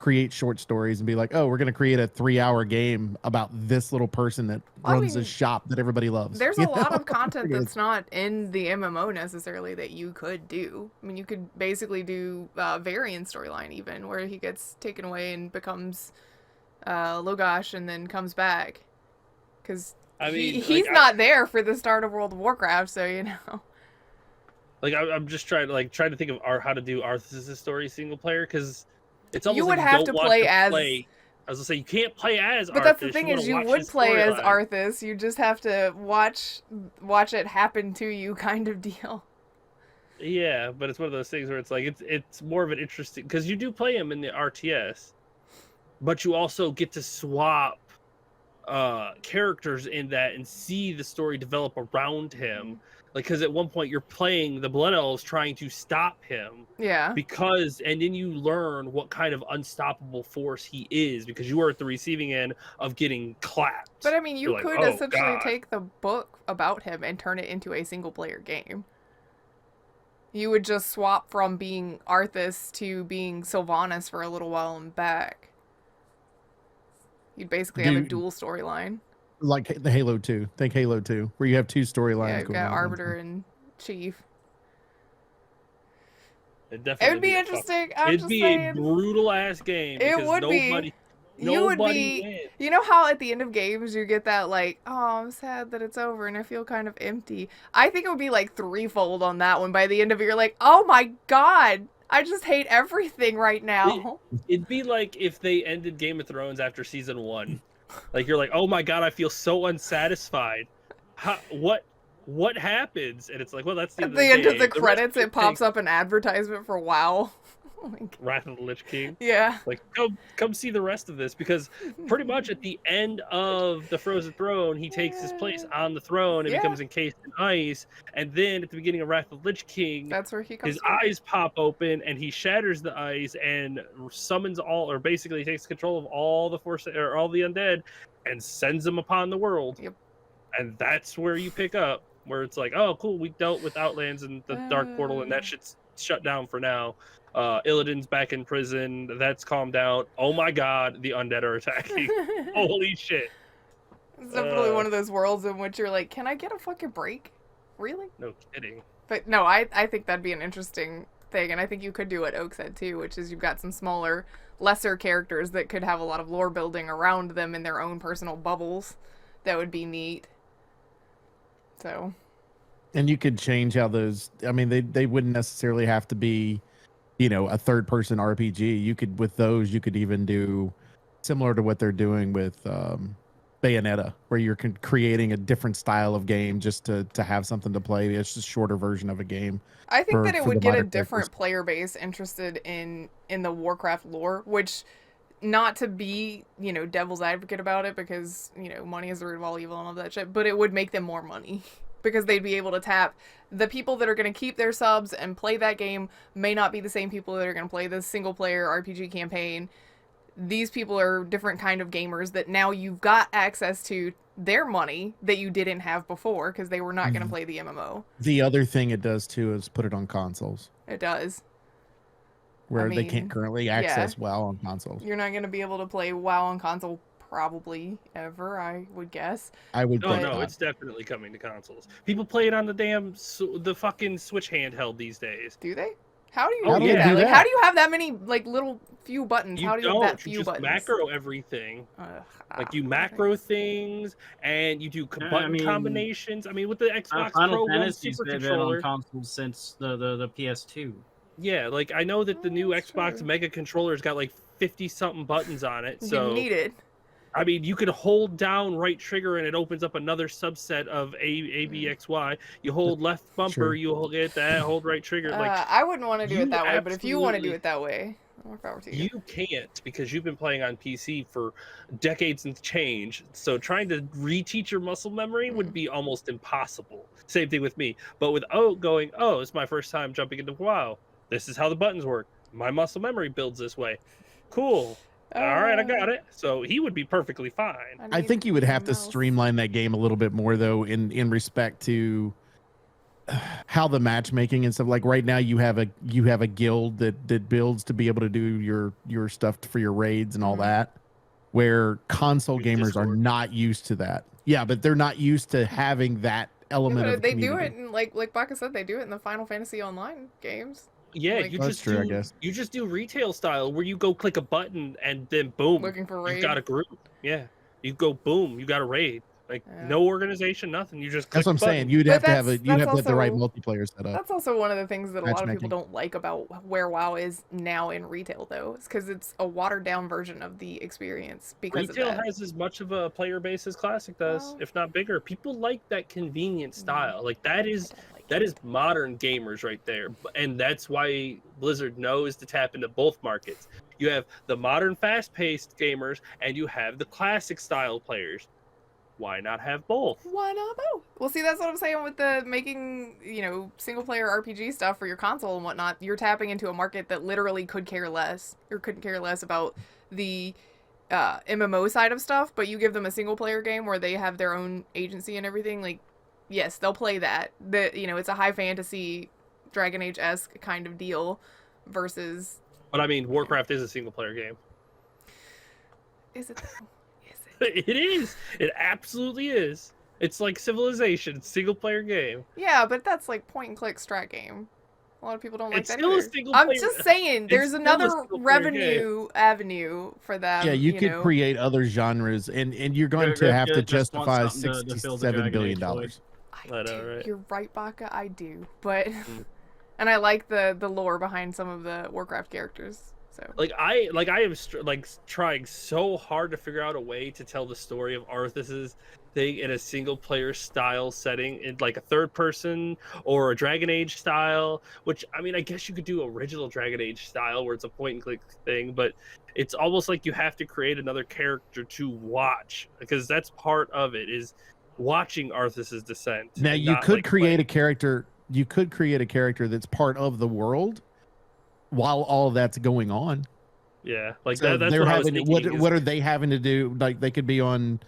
create short stories and be like, oh, we're gonna create a 3-hour game about this little person that runs a shop that everybody loves. There's a lot of content that's not in the MMO necessarily that you could do. I mean, you could basically do variant storyline even, where he gets taken away and becomes Logash and then comes back. Because he's not there for the start of World of Warcraft, so Like I'm just trying to think of how to do Arthas' story single player, because it's almost you would like have to play as. I was gonna say you can't play as. But Arthas. that's the thing is you would play as Arthas. You just have to watch it happen to you, kind of deal. Yeah, but it's one of those things where it's like it's more of an interesting, because you do play him in the RTS, but you also get to swap characters in that and see the story develop around him. Like, because at one point you're playing the Blood Elves trying to stop him. Yeah. And then you learn what kind of unstoppable force he is, because you are at the receiving end of getting clapped. But I mean, you could like, essentially take the book about him and turn it into a single player game. You would just swap from being Arthas to being Sylvanas for a little while and back. You'd basically have a dual storyline. Like the Halo 2. Think Halo 2, where you have two storylines. Yeah, you've got Arbiter and Chief. It would be interesting. It'd be a brutal ass game. It would be. Nobody wins. You know how at the end of games you get that like, oh, I'm sad that it's over and I feel kind of empty. I think it would be like threefold on that one. By the end of it, you're like, oh my god, I just hate everything right now. It'd be like if they ended Game of Thrones after season 1. Like, you're like, oh my god, I feel so unsatisfied. What happens? And it's like, well, that's the end of the end game. Of the credits, it pops up an advertisement for WoW. Wrath of the Lich King. Yeah. Like, come see the rest of this, because pretty much at the end of the Frozen Throne, he takes his place on the throne and becomes encased in ice. And then at the beginning of Wrath of the Lich King, that's where he comes. His eyes pop open and he shatters the ice and summons basically takes control of all the all the undead and sends them upon the world. Yep. And that's where you pick up, where it's like, oh, cool, we dealt with Outlands and the Dark Portal, and that shit's shut down for now. Illidan's back in prison. That's calmed down. Oh my god, the undead are attacking. Holy shit. It's definitely one of those worlds in which you're like, can I get a fucking break? Really? No kidding. But no, I think that'd be an interesting thing, and I think you could do what Oak said too, which is you've got some smaller, lesser characters that could have a lot of lore building around them in their own personal bubbles. That would be neat. So. And you could change how those. I mean, they wouldn't necessarily have to be, a third-person RPG. You could you could even do similar to what they're doing with Bayonetta, where you're creating a different style of game just to have something to play. It's just a shorter version of a game. I think that it would get a different player base interested in the Warcraft lore, which, not to be, devil's advocate about it, because, money is the root of all evil and all that shit, but it would make them more money. Because they'd be able to tap the people that are going to keep their subs and play that game may not be the same people that are going to play this single player RPG campaign. These people are different kind of gamers that now you've got access to their money that you didn't have before because they were not going to play the MMO. The other thing it does too is put it on consoles. It does. Where they can't currently access WoW on consoles. You're not going to be able to play WoW on console probably ever, I would guess. I would. No, it's definitely coming to consoles. People play it on the fucking Switch handheld these days. Do they? How do you do that? that? Like, how do you have that many like little few buttons? You how do you don't. have that You few just buttons? macro everything. Like you macro things, and you do button combinations. I mean, with the Xbox Final Pro One Fantasy's Super been Controller on consoles since the PS2. Yeah, like I know that the new Xbox true. Mega Controller's got like 50-something buttons on it. So you need it. I mean, you could hold down right trigger and it opens up another subset of A B X Y. You hold left bumper, you'll get that. Hold right trigger. Like I wouldn't want to do it that way, but if you want to do absolutely- it that way, more power to you. You can't because you've been playing on PC for decades and change. So trying to reteach your muscle memory would be almost impossible. Same thing with me. But with going, it's my first time jumping into WoW. This is how the buttons work. My muscle memory builds this way. Cool. All right, I got it. So he would be perfectly fine. I think you would have to streamline that game a little bit more, though, in respect to how the matchmaking and stuff. Like right now, you have a guild that builds to be able to do your stuff for your raids and all that, where console gamers are not used to that. Yeah, but they're not used to having that element of they community. do it, and like Baka said, they do it in the Final Fantasy Online games. Yeah, like, you just do retail style where you go click a button and then boom, looking for raid. You got a group. Yeah, you go boom, you got a raid. Like no organization, nothing. You just click that's what I'm saying. You'd have to have the right multiplayer setup. That's also one of the things that a lot of people don't like about where WoW is now in retail, though, is because it's a watered down version of the experience. Because retail of that. has as much of a player base as Classic does, if not bigger. People like that convenient style. Like that is modern gamers right there, and that's why Blizzard knows to tap into both markets. You have the modern, fast-paced gamers, and you have the classic style players. Why not have both? Why not both? Well, see, that's what I'm saying with the making, single-player RPG stuff for your console and whatnot. You're tapping into a market that literally could care less, or couldn't care less about the MMO side of stuff, but you give them a single-player game where they have their own agency and everything, like, yes, they'll play that. It's a high fantasy, Dragon Age-esque kind of deal versus... But I mean, Warcraft is a single-player game. Is it though? It is. It absolutely is. It's like Civilization, single-player game. Yeah, but that's like point-and-click strat game. A lot of people don't like that still either. a single-player. I'm just saying, there's another revenue avenue for them. Yeah, you could create other genres, and you're going to have to justify $67 billion. I do. You're right, Baka. I do, but and I like the lore behind some of the Warcraft characters. So I am trying so hard to figure out a way to tell the story of Arthas's thing in a single player style setting, in like a third person or a Dragon Age style, which I mean I guess you could do original Dragon Age style where it's a point and click thing, but it's almost like you have to create another character to watch, because that's part of it, is watching Arthas's descent. Now you could create a character. You could create a character that's part of the world while all of that's going on. Yeah, like so that's they're what having. What are they having to do? Like they could be on,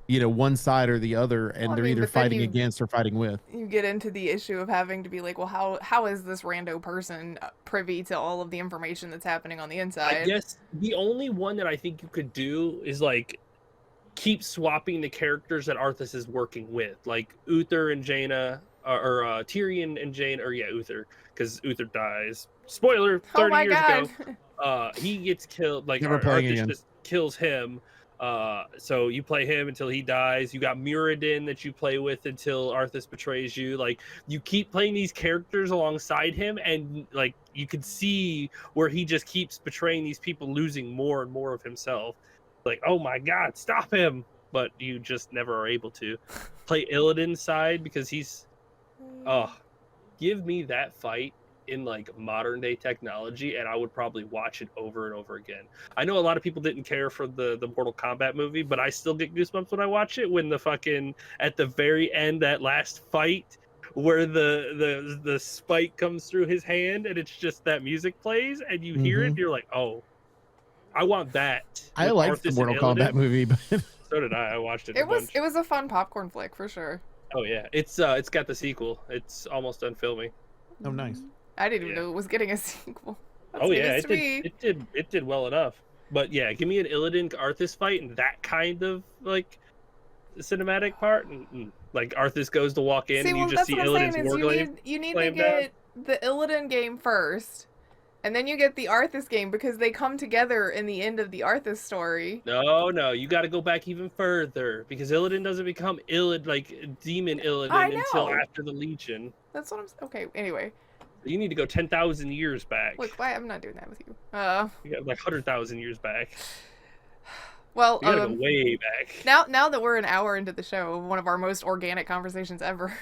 one side or the other, and they're either fighting against or fighting with. You get into the issue of having to be like, well, how is this rando person privy to all of the information that's happening on the inside? I guess the only one that I think you could do is like keep swapping the characters that Arthas is working with, like Uther and Jaina, or Tyrion and Jaina, or Uther, because Uther dies. Spoiler, 30 years ago. He gets killed, like Arthas just kills him. So you play him until he dies. You got Muradin that you play with until Arthas betrays you. Like you keep playing these characters alongside him, and like you can see where he just keeps betraying these people, losing more and more of himself. Like, oh my god, stop him! But you just never are able to play Illidan's side, because he's give me that fight in like modern day technology and I would probably watch it over and over again. I know a lot of people didn't care for the Mortal Kombat movie, but I still get goosebumps when I watch it, when the fucking at the very end, that last fight where the spike comes through his hand and it's just that music plays and you hear it, you're like, oh, I want that. I liked the Mortal Kombat movie, but so did I watched it. It was a fun popcorn flick for sure. Oh yeah, it's got the sequel. It's almost done filming. Oh nice. I didn't even know it was getting a sequel. That's it did well enough. But yeah, give me an Illidan Arthas fight and that kind of like cinematic part, and like Arthas goes to walk in and you just see Illidan's Warglaive. You need to get the Illidan game first, and then you get the Arthas game because they come together in the end of the Arthas story. No, you got to go back even further because Illidan doesn't become demon Illidan until after the Legion. That's what I'm. Okay, anyway. You need to go 10,000 years back. Look, why I'm not doing that with you. You got like 100,000 years back. Well, you gotta go way back. Now that we're an hour into the show, one of our most organic conversations ever.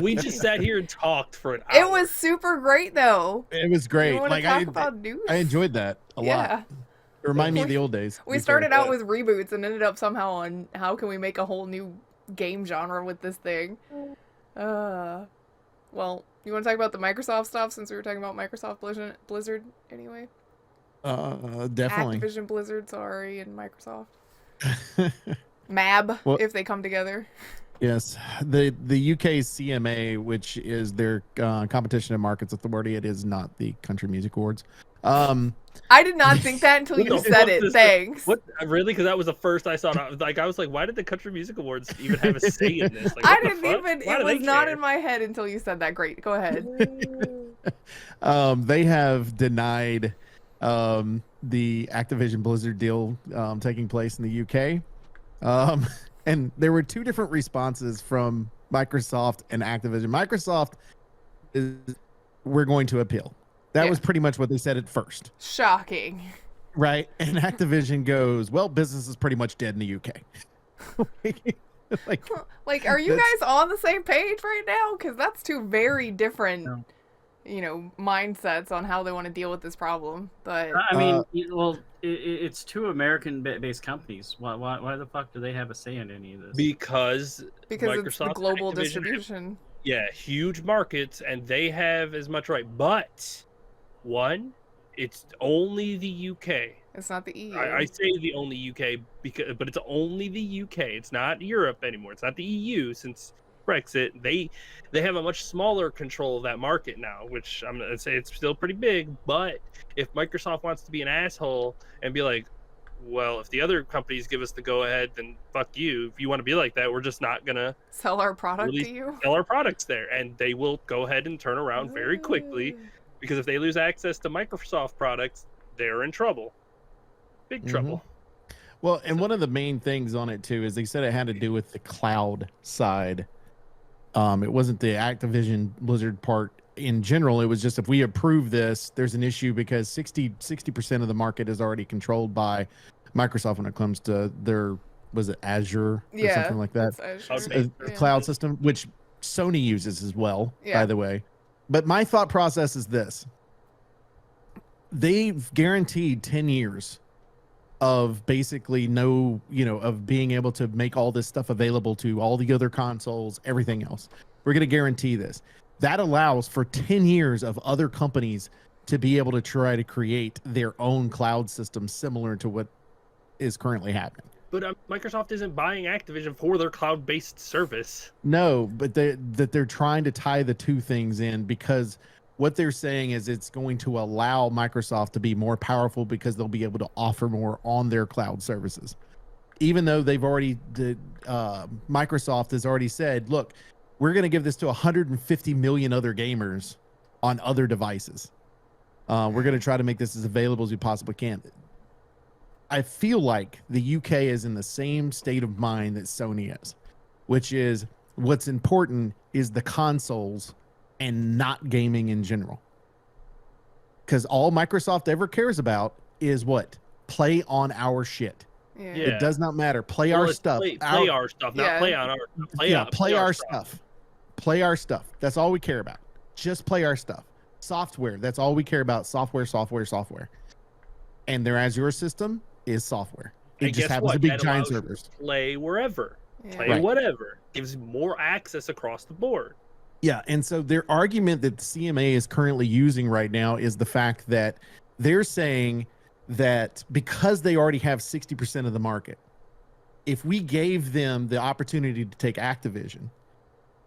We just sat here and talked for an hour. It was super great, though. It was great. Like I enjoyed that a lot. It reminded me of the old days. We started out with reboots and ended up somehow on how can we make a whole new game genre with this thing. Well, you want to talk about the Microsoft stuff since we were talking about Microsoft Blizzard anyway? Definitely. Activision Blizzard, sorry, and Microsoft. MAB, if they come together. Yes, the UK's CMA, which is their competition and markets authority, it is not the Country Music Awards. I did not think that until you said it. Thanks. What really? Because that was the first I saw. Like I was like, why did the Country Music Awards even have a say in this? Like, I didn't even. It was not in my head until you said that. Great, go ahead. They have denied the Activision Blizzard deal taking place in the UK. And there were two different responses from Microsoft and Activision. Microsoft is, we're going to appeal. That was pretty much what they said at first. Shocking. Right? And Activision goes, well, business is pretty much dead in the UK. like, are you guys on the same page right now? Because that's two very different, mindsets on how they want to deal with this problem. But I mean, it's two American-based companies. Why the fuck do they have a say in any of this? Because Microsoft, it's the global Activision distribution. Huge markets, and they have as much right. But one, it's only the UK. It's not the EU. I say the only UK but it's only the UK. It's not Europe anymore. It's not the EU since Brexit. They have a much smaller control of that market now, which I'm gonna say it's still pretty big. But if Microsoft wants to be an asshole and be like, well, if the other companies give us the go ahead, then fuck you. If you want to be like that, we're just not gonna sell our product to you. Sell our products there, and they will go ahead and turn around very quickly, because if they lose access to Microsoft products, they're in trouble. Big trouble. Well, and one of the main things on it too is they said it had to do with the cloud side. It wasn't the Activision Blizzard part in general. It was just, if we approve this, there's an issue because 60% of the market is already controlled by Microsoft when it comes to their, was it Azure or something like that? Cloud system, which Sony uses as well, by the way. But my thought process is this. They've guaranteed 10 years of basically of being able to make all this stuff available to all the other consoles, everything else. We're going to guarantee this. That allows for 10 years of other companies to be able to try to create their own cloud system similar to what is currently happening. But Microsoft isn't buying Activision for their cloud-based service. No, but they're trying to tie the two things in, because what they're saying is it's going to allow Microsoft to be more powerful because they'll be able to offer more on their cloud services. Even though they've already, Microsoft has already said, look, we're going to give this to 150 million other gamers on other devices. We're going to try to make this as available as we possibly can. I feel like the UK is in the same state of mind that Sony is, which is what's important is the consoles and not gaming in general. Because all Microsoft ever cares about is what? Play on our shit. Yeah. It does not matter. Play our stuff. Play our stuff, not play on our stuff. Play our stuff. Play our stuff. That's all we care about. Just play our stuff. Software. That's all we care about. Software. And their Azure system is software. It just happens to be giant servers. Play wherever. Play whatever. Gives more access across the board. Yeah, and so their argument that the CMA is currently using right now is the fact that they're saying that because they already have 60% of the market, if we gave them the opportunity to take Activision,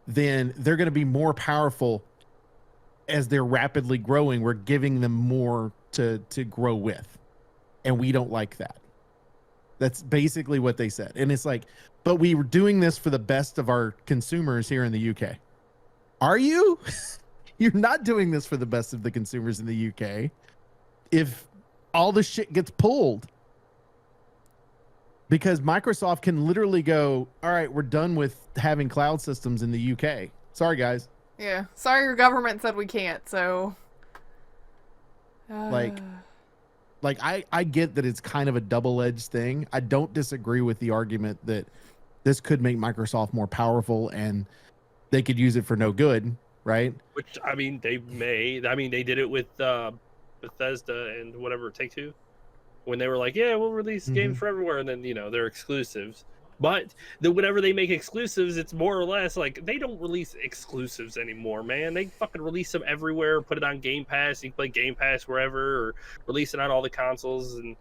then they're going to be more powerful as they're rapidly growing. We're giving them more to grow with. and we don't like that. That's basically what they said. And it's like, but we were doing this for the best of our consumers here in the UK. Are you? You're not doing this for the best of the consumers in the UK if all the shit gets pulled. Because Microsoft can literally go, all right, we're done with having cloud systems in the UK. Sorry, guys. Yeah. Sorry, your government said we can't, so... Like I get that it's kind of a double-edged thing. I don't disagree with the argument that this could make Microsoft more powerful and they could use it for no good, right? Which, I mean, they may. I mean, they did it with Bethesda and whatever, Take-Two. When they were like, yeah, we'll release games for everywhere, and then, you know, they're exclusives. But whenever they make exclusives, it's more or less like they don't release exclusives anymore, man. They fucking release them everywhere, put it on Game Pass. You can play Game Pass wherever, or release it on all the consoles. And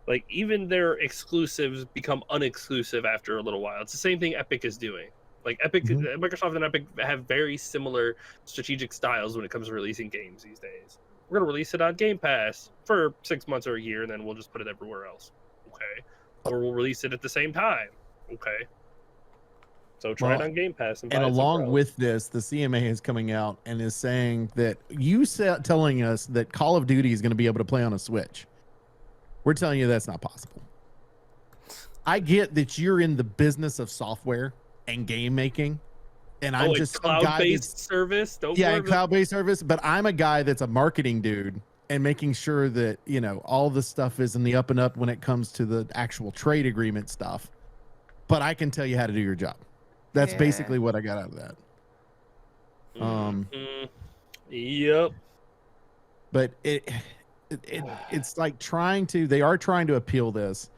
like even their exclusives become unexclusive after a little while. It's the same thing Epic is doing. Like Epic, Microsoft and Epic have very similar strategic styles when it comes to releasing games these days. We're gonna release it on Game Pass for 6 months or a year, and then we'll just put it everywhere else. Okay, or we'll release it at the same time. Okay. So try it on Game Pass. And along with this, the CMA is coming out and is saying that telling us that Call of Duty is going to be able to play on a Switch. We're telling you that's not possible. I get that you're in the business of software and game making. And I'm just cloud-based service. Cloud-based service. But I'm a guy that's a marketing dude and making sure that, you know, all the stuff is in the up and up when it comes to the actual trade agreement stuff. But I can tell you how to do your job. That's basically what I got out of that. Yep. But it's like they are trying to appeal this,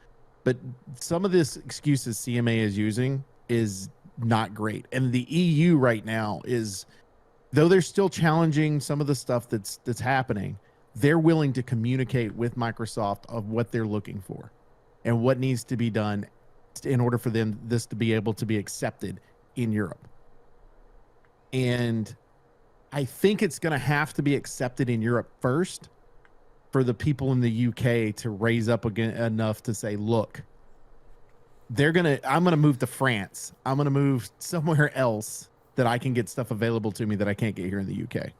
but some of this excuses CMA is using is not great. And the EU right now is, though they're still challenging some of the stuff that's happening, they're willing to communicate with Microsoft of what they're looking for and what needs to be done in order for this to be able to be accepted in Europe. And I think it's going to have to be accepted in Europe first for the people in the UK to raise up again enough to say, look, I'm going to move to France. I'm going to move somewhere else that I can get stuff available to me that I can't get here in the UK.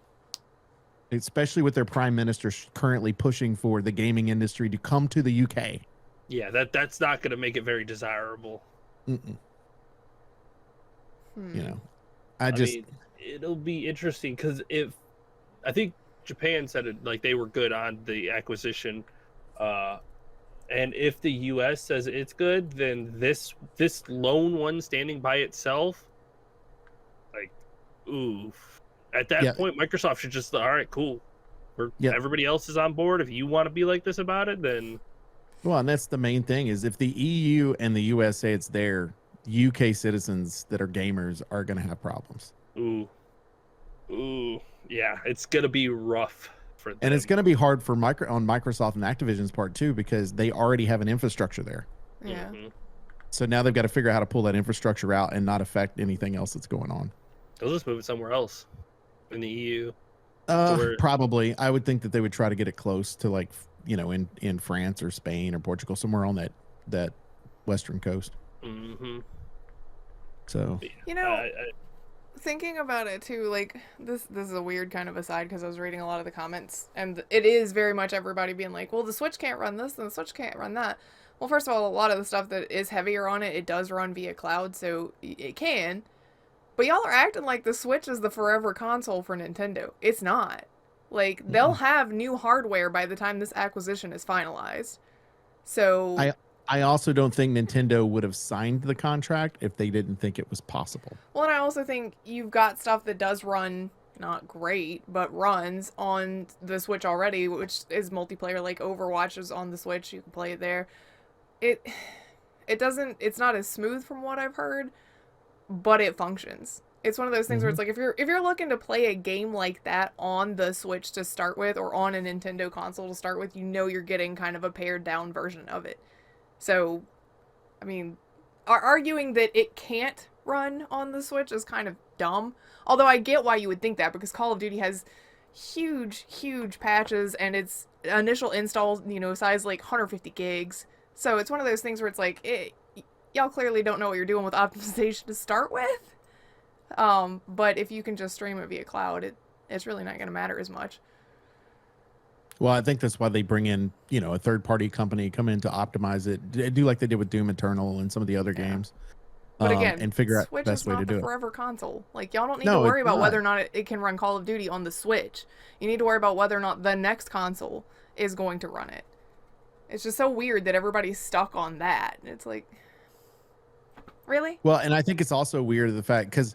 Especially with their prime minister currently pushing for the gaming industry to come to the UK. Yeah, that's not going to make it very desirable. You know, I mean, it'll be interesting because I think Japan said it like they were good on the acquisition, and if the US says it's good, then this lone one standing by itself, like, oof. At that point, Microsoft should just, all right, cool. Everybody else is on board. If you want to be like this about it, then. Well, and that's the main thing is if the EU and the US say it's there, UK citizens that are gamers are going to have problems. Ooh, yeah, it's going to be rough for them. And it's going to be hard for on Microsoft and Activision's part too, because they already have an infrastructure there. Yeah. So now they've got to figure out how to pull that infrastructure out and not affect anything else that's going on. They'll just move it somewhere else in the EU. Probably. I would think that they would try to get it close to, like, you know, in France or Spain or Portugal, somewhere on that western coast. So, you know, thinking about it too, like this is a weird kind of aside because I was reading a lot of the comments and it is very much everybody being like, well, the Switch can't run this and the Switch can't run that. Well, first of all, a lot of the stuff that is heavier on it does run via cloud, so it can. But y'all are acting like the Switch is the forever console for Nintendo. It's not. Like, they'll have new hardware by the time this acquisition is finalized. So I also don't think Nintendo would have signed the contract if they didn't think it was possible. Well, and I also think you've got stuff that does run, not great, but runs on the Switch already, which is multiplayer, like Overwatch is on the Switch. You can play it there. It's not as smooth from what I've heard, but it functions. It's one of those things where it's like, if you're looking to play a game like that on the Switch to start with, or on a Nintendo console to start with, you know you're getting kind of a pared down version of it. So, I mean, arguing that it can't run on the Switch is kind of dumb. Although I get why you would think that, because Call of Duty has huge patches, and its initial install, size like 150 gigs. So it's one of those things where it's like, y'all clearly don't know what you're doing with optimization to start with. But if you can just stream it via cloud, it's really not going to matter as much. Well, I think that's why they bring in, a third-party company come in to optimize it, do like they did with Doom Eternal and some of the other games. But again, and figure out Switch the best way to do it. Switch is not the forever console. Like, y'all don't need to worry about whether or not it can run Call of Duty on the Switch. You need to worry about whether or not the next console is going to run it. It's just so weird that everybody's stuck on that. It's like, really? Well, and I think it's also weird the fact, because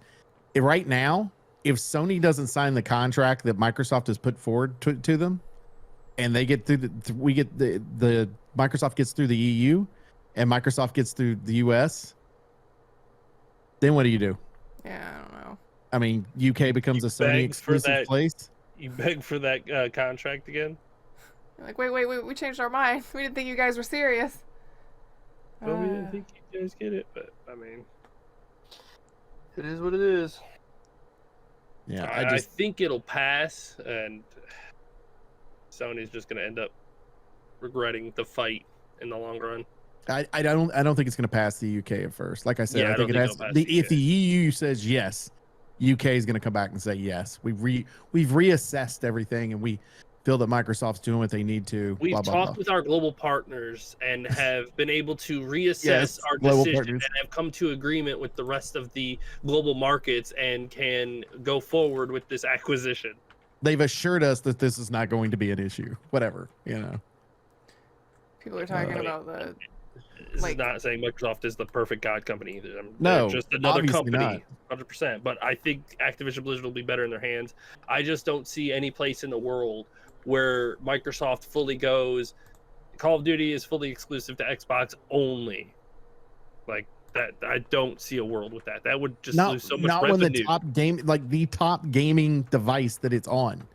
right now, if Sony doesn't sign the contract that Microsoft has put forward to them, and they get through the Microsoft gets through the EU, and Microsoft gets through the US, then what do you do? Yeah, I don't know. I mean, UK becomes a Sony exclusive place. You beg for that contract again? You're like, wait, we changed our mind. We didn't think you guys were serious. Well, we didn't think you guys get it, but I mean, it is what it is. Yeah, I think it'll pass, and Sony's just going to end up regretting the fight in the long run. I don't think it's going to pass the UK at first. Like I said, I think it has. If the EU says yes, UK is going to come back and say yes. We've reassessed everything, and we feel that Microsoft's doing what they need to. We've talked with our global partners and have been able to reassess our decision and have come to agreement with the rest of the global markets and can go forward with this acquisition. They've assured us that this is not going to be an issue. Whatever, People are talking about the. This is not saying Microsoft is the perfect God company either. No, they're just another company, not. 100%. But I think Activision Blizzard will be better in their hands. I just don't see any place in the world where Microsoft fully goes, Call of Duty is fully exclusive to Xbox only. Like that, I don't see a world with that. That would just lose so much revenue. Not when the top gaming device that it's on,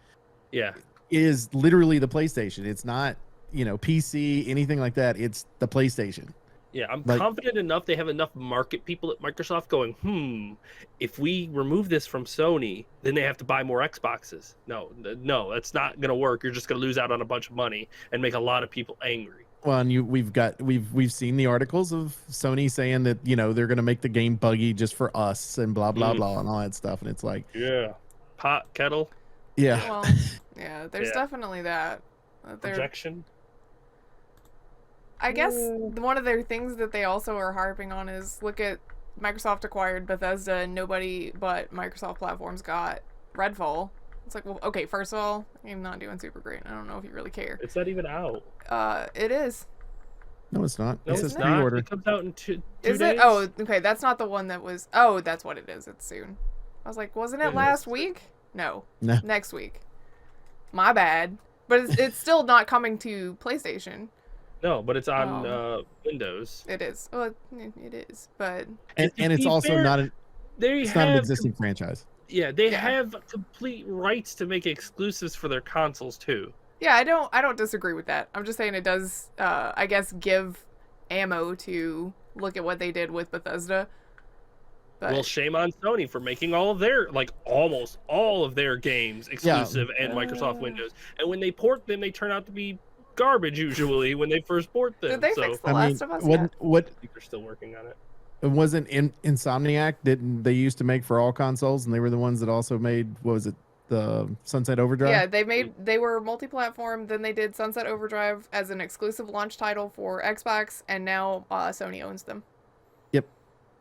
is literally the PlayStation. It's not, PC, anything like that. It's the PlayStation. Yeah, I'm confident enough they have enough market people at Microsoft going, if we remove this from Sony, then they have to buy more Xboxes. No, that's not going to work. You're just going to lose out on a bunch of money and make a lot of people angry. Well, and we've seen the articles of Sony saying that, they're going to make the game buggy just for us and blah, blah, blah, and all that stuff. And it's like, pot, kettle. Yeah. Well, there's definitely that. Projection. I guess one of their things that they also are harping on is, look at Microsoft acquired Bethesda and nobody but Microsoft platforms got Redfall. It's like, well, okay, first of all, I'm not doing super great. I don't know if you really care. It's not even out. It is. No, it's not. No, it's not. Pre-order. It comes out in two is days. It? Oh, okay. That's not the one that was. Oh, that's what it is. It's soon. I was like, wasn't it last week? No. Next week. My bad. But it's still not coming to PlayStation. No, but it's on Windows. It is. Well, it is, but and it's also fair, not an existing franchise. Yeah, they have complete rights to make exclusives for their consoles too. Yeah, I don't disagree with that. I'm just saying it does, I guess, give ammo to look at what they did with Bethesda. But... Well, shame on Sony for making all of their, almost all of their games exclusive and Microsoft Windows. And when they port them, they turn out to be garbage usually when they first port them. Did they fix The Last of Us? What? I think they're still working on it. It wasn't Insomniac. Didn't they used to make for all consoles, and they were the ones that also made, what was it, the Sunset Overdrive? Yeah, they were multi-platform. Then they did Sunset Overdrive as an exclusive launch title for Xbox, and now Sony owns them. Yep,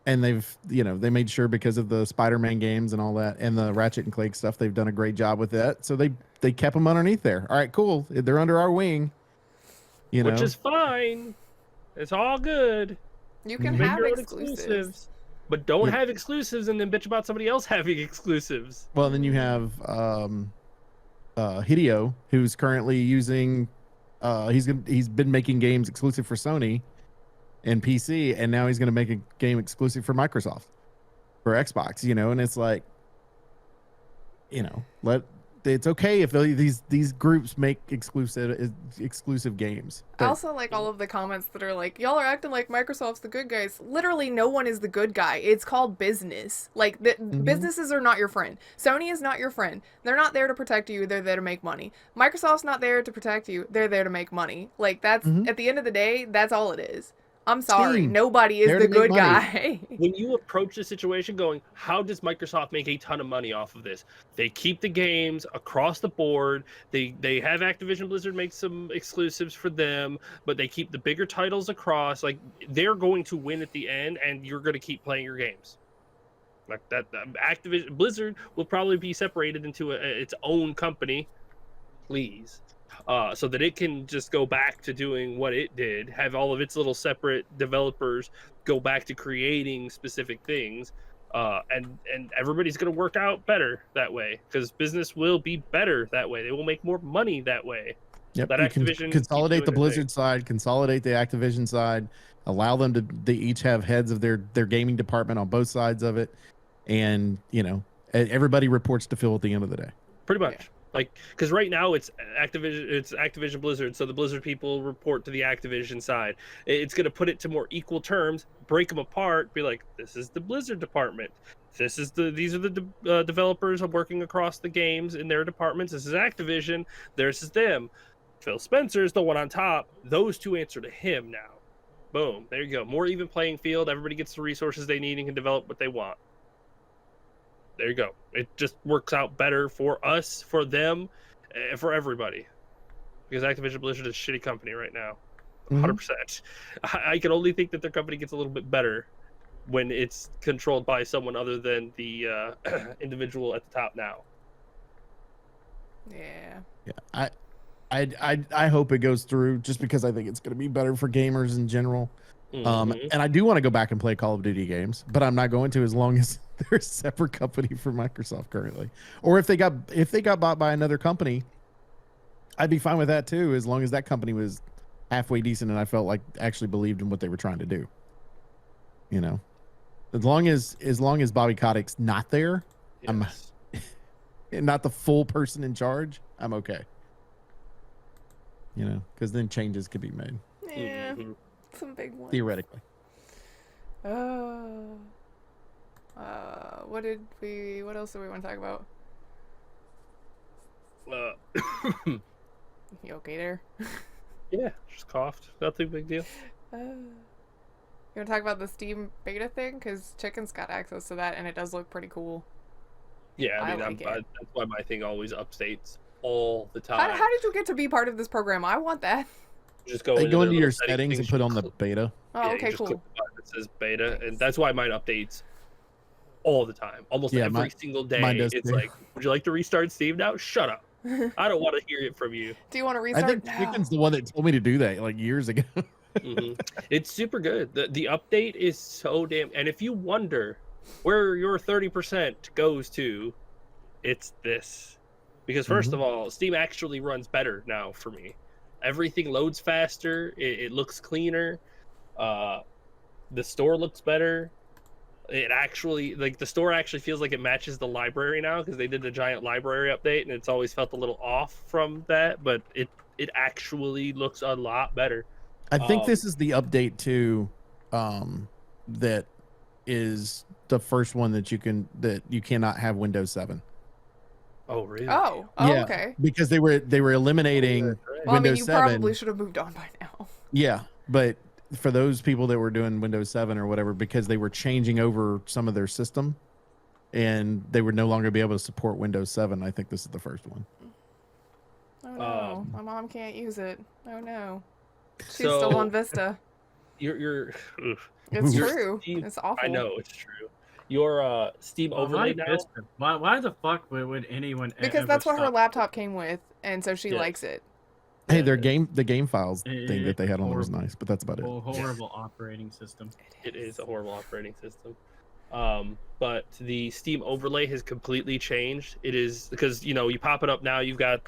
and they've they made sure because of the Spider-Man games and all that, and the Ratchet and Clank stuff, they've done a great job with that. So they kept them underneath there. All right, cool. They're under our wing. Which is fine. It's all good. You can have exclusives. But don't have exclusives and then bitch about somebody else having exclusives. Well, then you have Hideo, who's currently using he's been making games exclusive for Sony and PC, and now he's going to make a game exclusive for Microsoft for Xbox, and it's like, it's okay if these groups make exclusive games. I also like all of the comments that are like, y'all are acting like Microsoft's the good guys. Literally, no one is the good guy. It's called business. Like, businesses are not your friend. Sony is not your friend. They're not there to protect you. They're there to make money. Microsoft's not there to protect you. They're there to make money. Like, that's, at the end of the day, that's all it is. I'm sorry. Steam. Nobody is the good guy. When you approach the situation going, how does Microsoft make a ton of money off of this? They keep the games across the board. They have Activision Blizzard make some exclusives for them, but they keep the bigger titles across. Like, they're going to win at the end, and you're going to keep playing your games. Like that, Activision Blizzard will probably be separated into its own company. Please. So that it can just go back to doing what it did, have all of its little separate developers go back to creating specific things, and everybody's going to work out better that way, because business will be better that way. They will make more money that way. Yep, that you Activision can consolidate the Blizzard side, consolidate the Activision side, allow them to they each have heads of their gaming department on both sides of it, and everybody reports to Phil at the end of the day. Pretty much. Yeah. Like, because right now it's Activision Blizzard, so the Blizzard people report to the Activision side. It's going to put it to more equal terms, break them apart, be like, this is the Blizzard department. These are the developers working across the games in their departments. This is Activision. This is them. Phil Spencer's the one on top. Those two answer to him now. Boom. There you go. More even playing field. Everybody gets the resources they need and can develop what they want. There you go. It just works out better for us, for them, for everybody. Because Activision Blizzard is a shitty company right now. 100%. I can only think that their company gets a little bit better when it's controlled by someone other than the individual at the top now. Yeah. I hope it goes through, just because I think it's going to be better for gamers in general. And I do want to go back and play Call of Duty games, but I'm not going to as long as they're a separate company from Microsoft currently. Or if they got bought by another company, I'd be fine with that too, as long as that company was halfway decent and I felt like actually believed in what they were trying to do. As long as Bobby Kotick's not there, yes. I'm not the full person in charge, I'm okay. Because then changes could be made. Yeah. Some big ones. Theoretically. What else do we want to talk about? You okay there? Yeah, just coughed. Nothing big deal. You want to talk about the Steam beta thing? Because Chicken's got access to that, and it does look pretty cool. Yeah, I mean, that's why my thing always updates all the time. How did you get to be part of this program? I want that. Just go into your settings and put on the beta. Oh, okay, cool. Click the button that says beta, and that's why mine updates all the time, almost every single day. It's like, would you like to restart Steam now? Shut up. I don't want to hear it from you. Do you want to restart? I think Chicken's the one that told me to do that like years ago. It's super good. The update is so damn. And if you wonder where your 30% goes to, it's this. Because first of all, Steam actually runs better now for me. Everything loads faster. It looks cleaner. The store looks better. It actually, the store actually feels like it matches the library now, because they did the giant library update, and it's always felt a little off from that, but it actually looks a lot better. I think this is the update too, that is the first one that you cannot have Windows 7. Oh, really? Oh, yeah, okay. Because they were eliminating Windows 7. Probably should have moved on by now. Yeah, but for those people that were doing Windows 7 or whatever, because they were changing over some of their system and they would no longer be able to support Windows 7, I think this is the first one. Oh no, my mom can't use it. Oh no. She's still on Vista. You're It's true. It's awful. I know, it's true. Your Steam overlay now? Why the fuck would anyone Because that's what her laptop came with, and so she likes it. Hey, the game files thing that they had on there was nice, but that's about it. Horrible operating system. It is a horrible operating system. But the Steam overlay has completely changed. It is because you pop it up now. You've got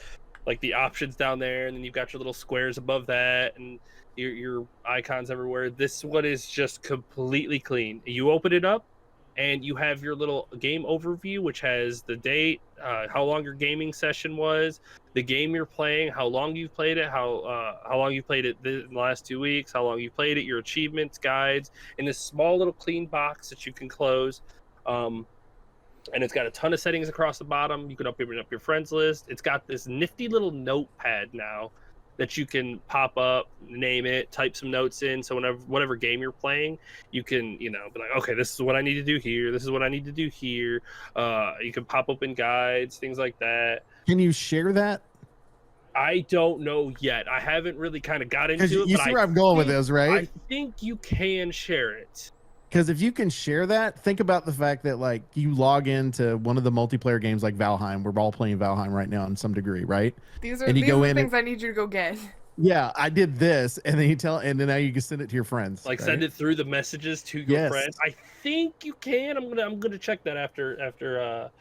like the options down there, and then you've got your little squares above that, and your icons everywhere. This one is just completely clean. You open it up, and you have your little game overview, which has the date, how long your gaming session was, the game you're playing, how long you've played it, how long you played it in the last 2 weeks, how long you played it, your achievements, guides, in this small little clean box that you can close. And it's got a ton of settings across the bottom. You can open up your friends list. It's got this nifty little notepad now that you can pop up, name it, type some notes in. So whatever game you're playing, you can, be like, okay, this is what I need to do here. This is what I need to do here. You can pop open guides, things like that. Can you share that? I don't know yet. I haven't really kind of got into it. You see where I'm going with this, right? I think you can share it. Because if you can share that, think about the fact that like you log into one of the multiplayer games like Valheim. We're all playing Valheim right now in some degree, right? These are the things I need you to go get. Yeah, I did this, and then and then now you can send it to your friends. Like send it through the messages to your friends. I think you can. I'm gonna check that after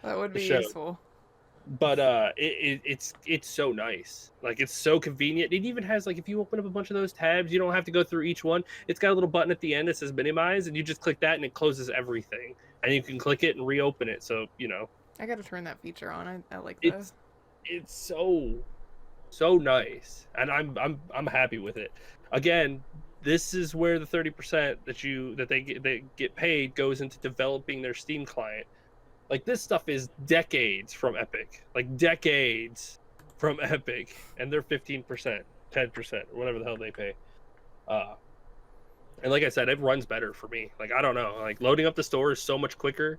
that would be useful. But it's so nice. Like it's so convenient. It even has like if you open up a bunch of those tabs, you don't have to go through each one. It's got a little button at the end that says minimize, and you just click that and it closes everything. And you can click it and reopen it. So I gotta turn that feature on. I like this. It's so nice, and I'm happy with it. Again, this is where the 30% that they get paid goes into developing their Steam client. Like this stuff is decades from Epic, and they're 15%, 10%, whatever the hell they pay. And like I said, it runs better for me. Like I don't know, like loading up the store is so much quicker.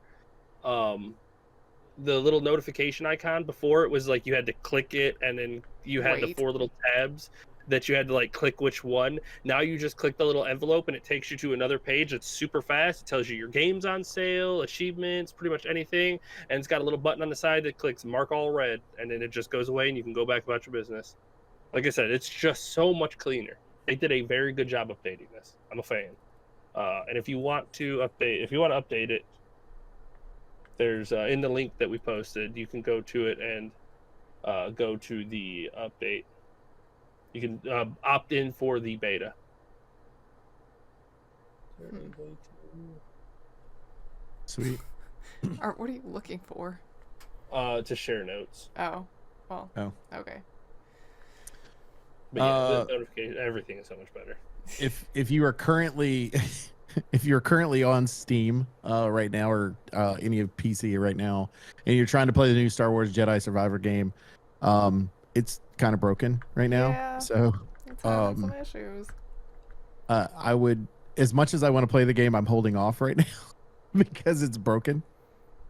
The little notification icon before, it was like you had to click it, and then you had the 4 little tabs that you had to like click which one. Now you just click the little envelope and it takes you to another page that's super fast. It tells you your game's on sale, achievements, pretty much anything, and it's got a little button on the side that clicks mark all red, and then it just goes away and you can go back about your business. Like I said, it's just so much cleaner. They did a very good job updating this. I'm a fan. And if you want to update it, there's in the link that we posted, you can go to it and go to the update. You can opt in for the beta. Sweet. What are you looking for? To share notes. Oh, well. Oh, okay. But yeah, the notification, everything is so much better. If you are currently on Steam right now, or any of PC right now, and you're trying to play the new Star Wars Jedi Survivor game, it's kind of broken right now. Yeah, so it's having some issues. I would, as much as I want to play the game, I'm holding off right now because it's broken.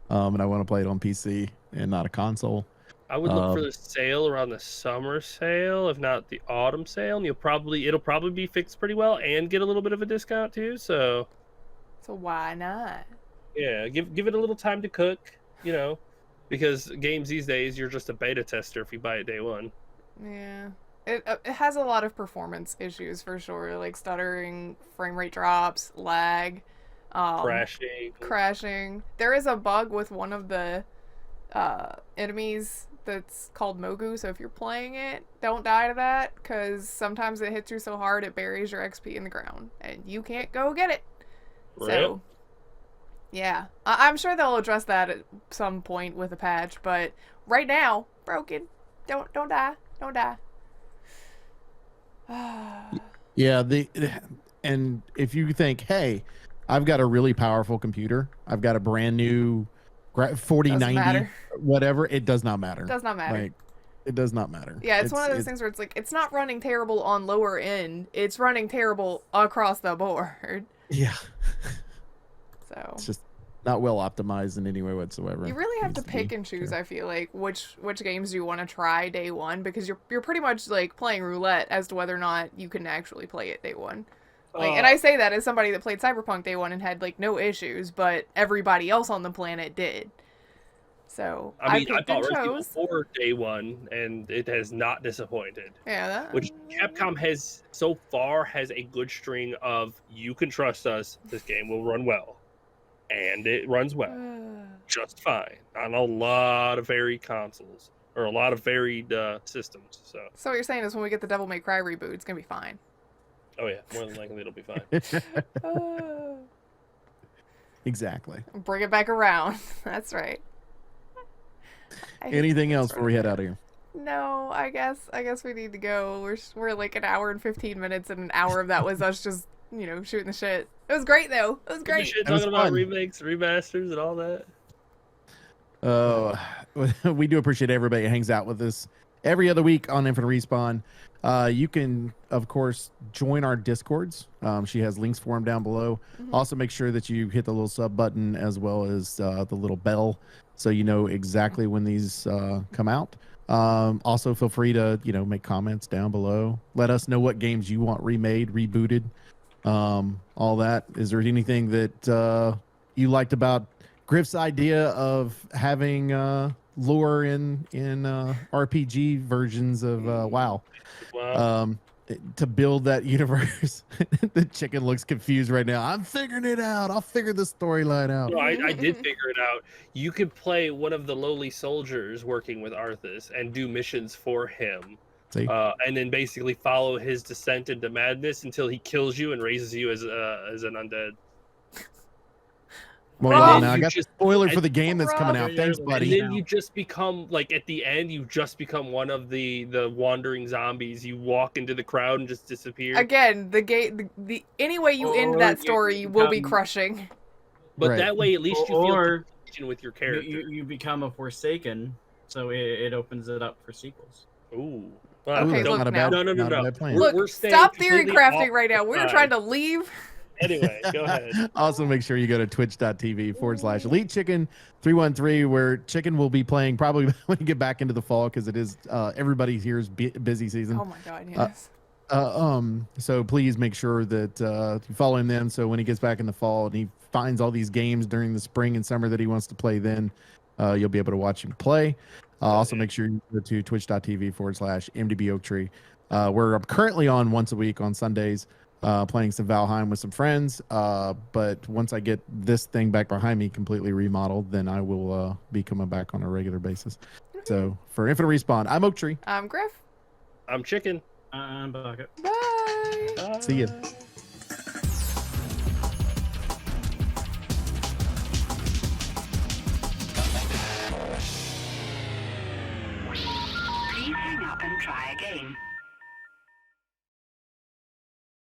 And I want to play it on PC and not a console. I would look for the sale around the summer sale, if not the autumn sale, and it'll probably be fixed pretty well and get a little bit of a discount too. So why not? Yeah, give it a little time to cook, because games these days you're just a beta tester if you buy it day one. Yeah, it has a lot of performance issues for sure, like stuttering, frame rate drops, lag, crashing. There is a bug with one of the enemies that's called Mogu, so if you're playing it, don't die to that, because sometimes it hits you so hard it buries your XP in the ground and you can't go get it. Right. So yeah, I'm sure they'll address that at some point with a patch, but right now, broken. Don't die. Yeah, and if you think, hey, I've got a really powerful computer, I've got a brand new 4090, whatever, it does not matter. Does not matter. Like, it does not matter. Yeah, it's one of those things where it's like, it's not running terrible on lower end, it's running terrible across the board. Yeah. So it's just not well optimized in any way whatsoever. You really have to pick and choose, I feel like, which games do you want to try day one, because you're pretty much like playing roulette as to whether or not you can actually play it day one. Like, and I say that as somebody that played Cyberpunk day one and had like no issues, but everybody else on the planet did. So I bought Resident Evil 4 day one, and it has not disappointed. Yeah, which Capcom has so far has a good string of, you can trust us, this game will run well, and it runs well, just fine on a lot of varied consoles or a lot of varied systems. So what you're saying is when we get the Devil May Cry reboot, it's gonna be fine. Oh yeah, more than likely it'll be fine. Exactly. Bring it back around. That's right. Anything else before we head out of here? No, I guess we need to go. We're like an hour and 15 minutes, and an hour of that was us just shooting the shit. It was great though. It was great. Shit, talking about remakes, remasters, and all that. We do appreciate everybody who hangs out with us every other week on Infinite Respawn. You can, of course, join our Discords. She has links for them down below. Also, make sure that you hit the little sub button as well as the little bell, so you know exactly when these come out. Also, feel free to make comments down below. Let us know what games you want remade, rebooted, all that. Is there anything that you liked about Grif's idea of having lore in RPG versions of WoW? To build that universe. The chicken looks confused right now. I'm figuring it out. I'll figure the storyline out. No, I did figure it out. You could play one of the lowly soldiers working with Arthas and do missions for him. And then basically follow his descent into madness until he kills you and raises you as an undead. Well, now I got the spoiler for the game that's coming out. Thanks, buddy. And then you just become, like, at the end, you just become one of the wandering zombies. You walk into the crowd and just disappear. Again, the any way you end that story will be crushing. But that way, at least you feel connection with your character. You become a Forsaken, so it opens it up for sequels. Ooh. Okay, look now. No. Look, stop theory crafting right now. We're trying to leave. Anyway, go ahead. Also, make sure you go to twitch.tv/EliteChicken313, where Chicken will be playing probably when you get back into the fall, because it is everybody here's busy season. Oh my god, yes. So please make sure that you follow him then, so when he gets back in the fall and he finds all these games during the spring and summer that he wants to play, then you'll be able to watch him play. Also, make sure you go to twitch.tv/MDBOaktree, where I'm currently on once a week on Sundays, playing some Valheim with some friends. But once I get this thing back behind me completely remodeled, then I will be coming back on a regular basis. So for Infinite Respawn, I'm Oaktree. I'm Grif. I'm Chicken. I'm Bucket. Bye. See you. Please hang up and try again.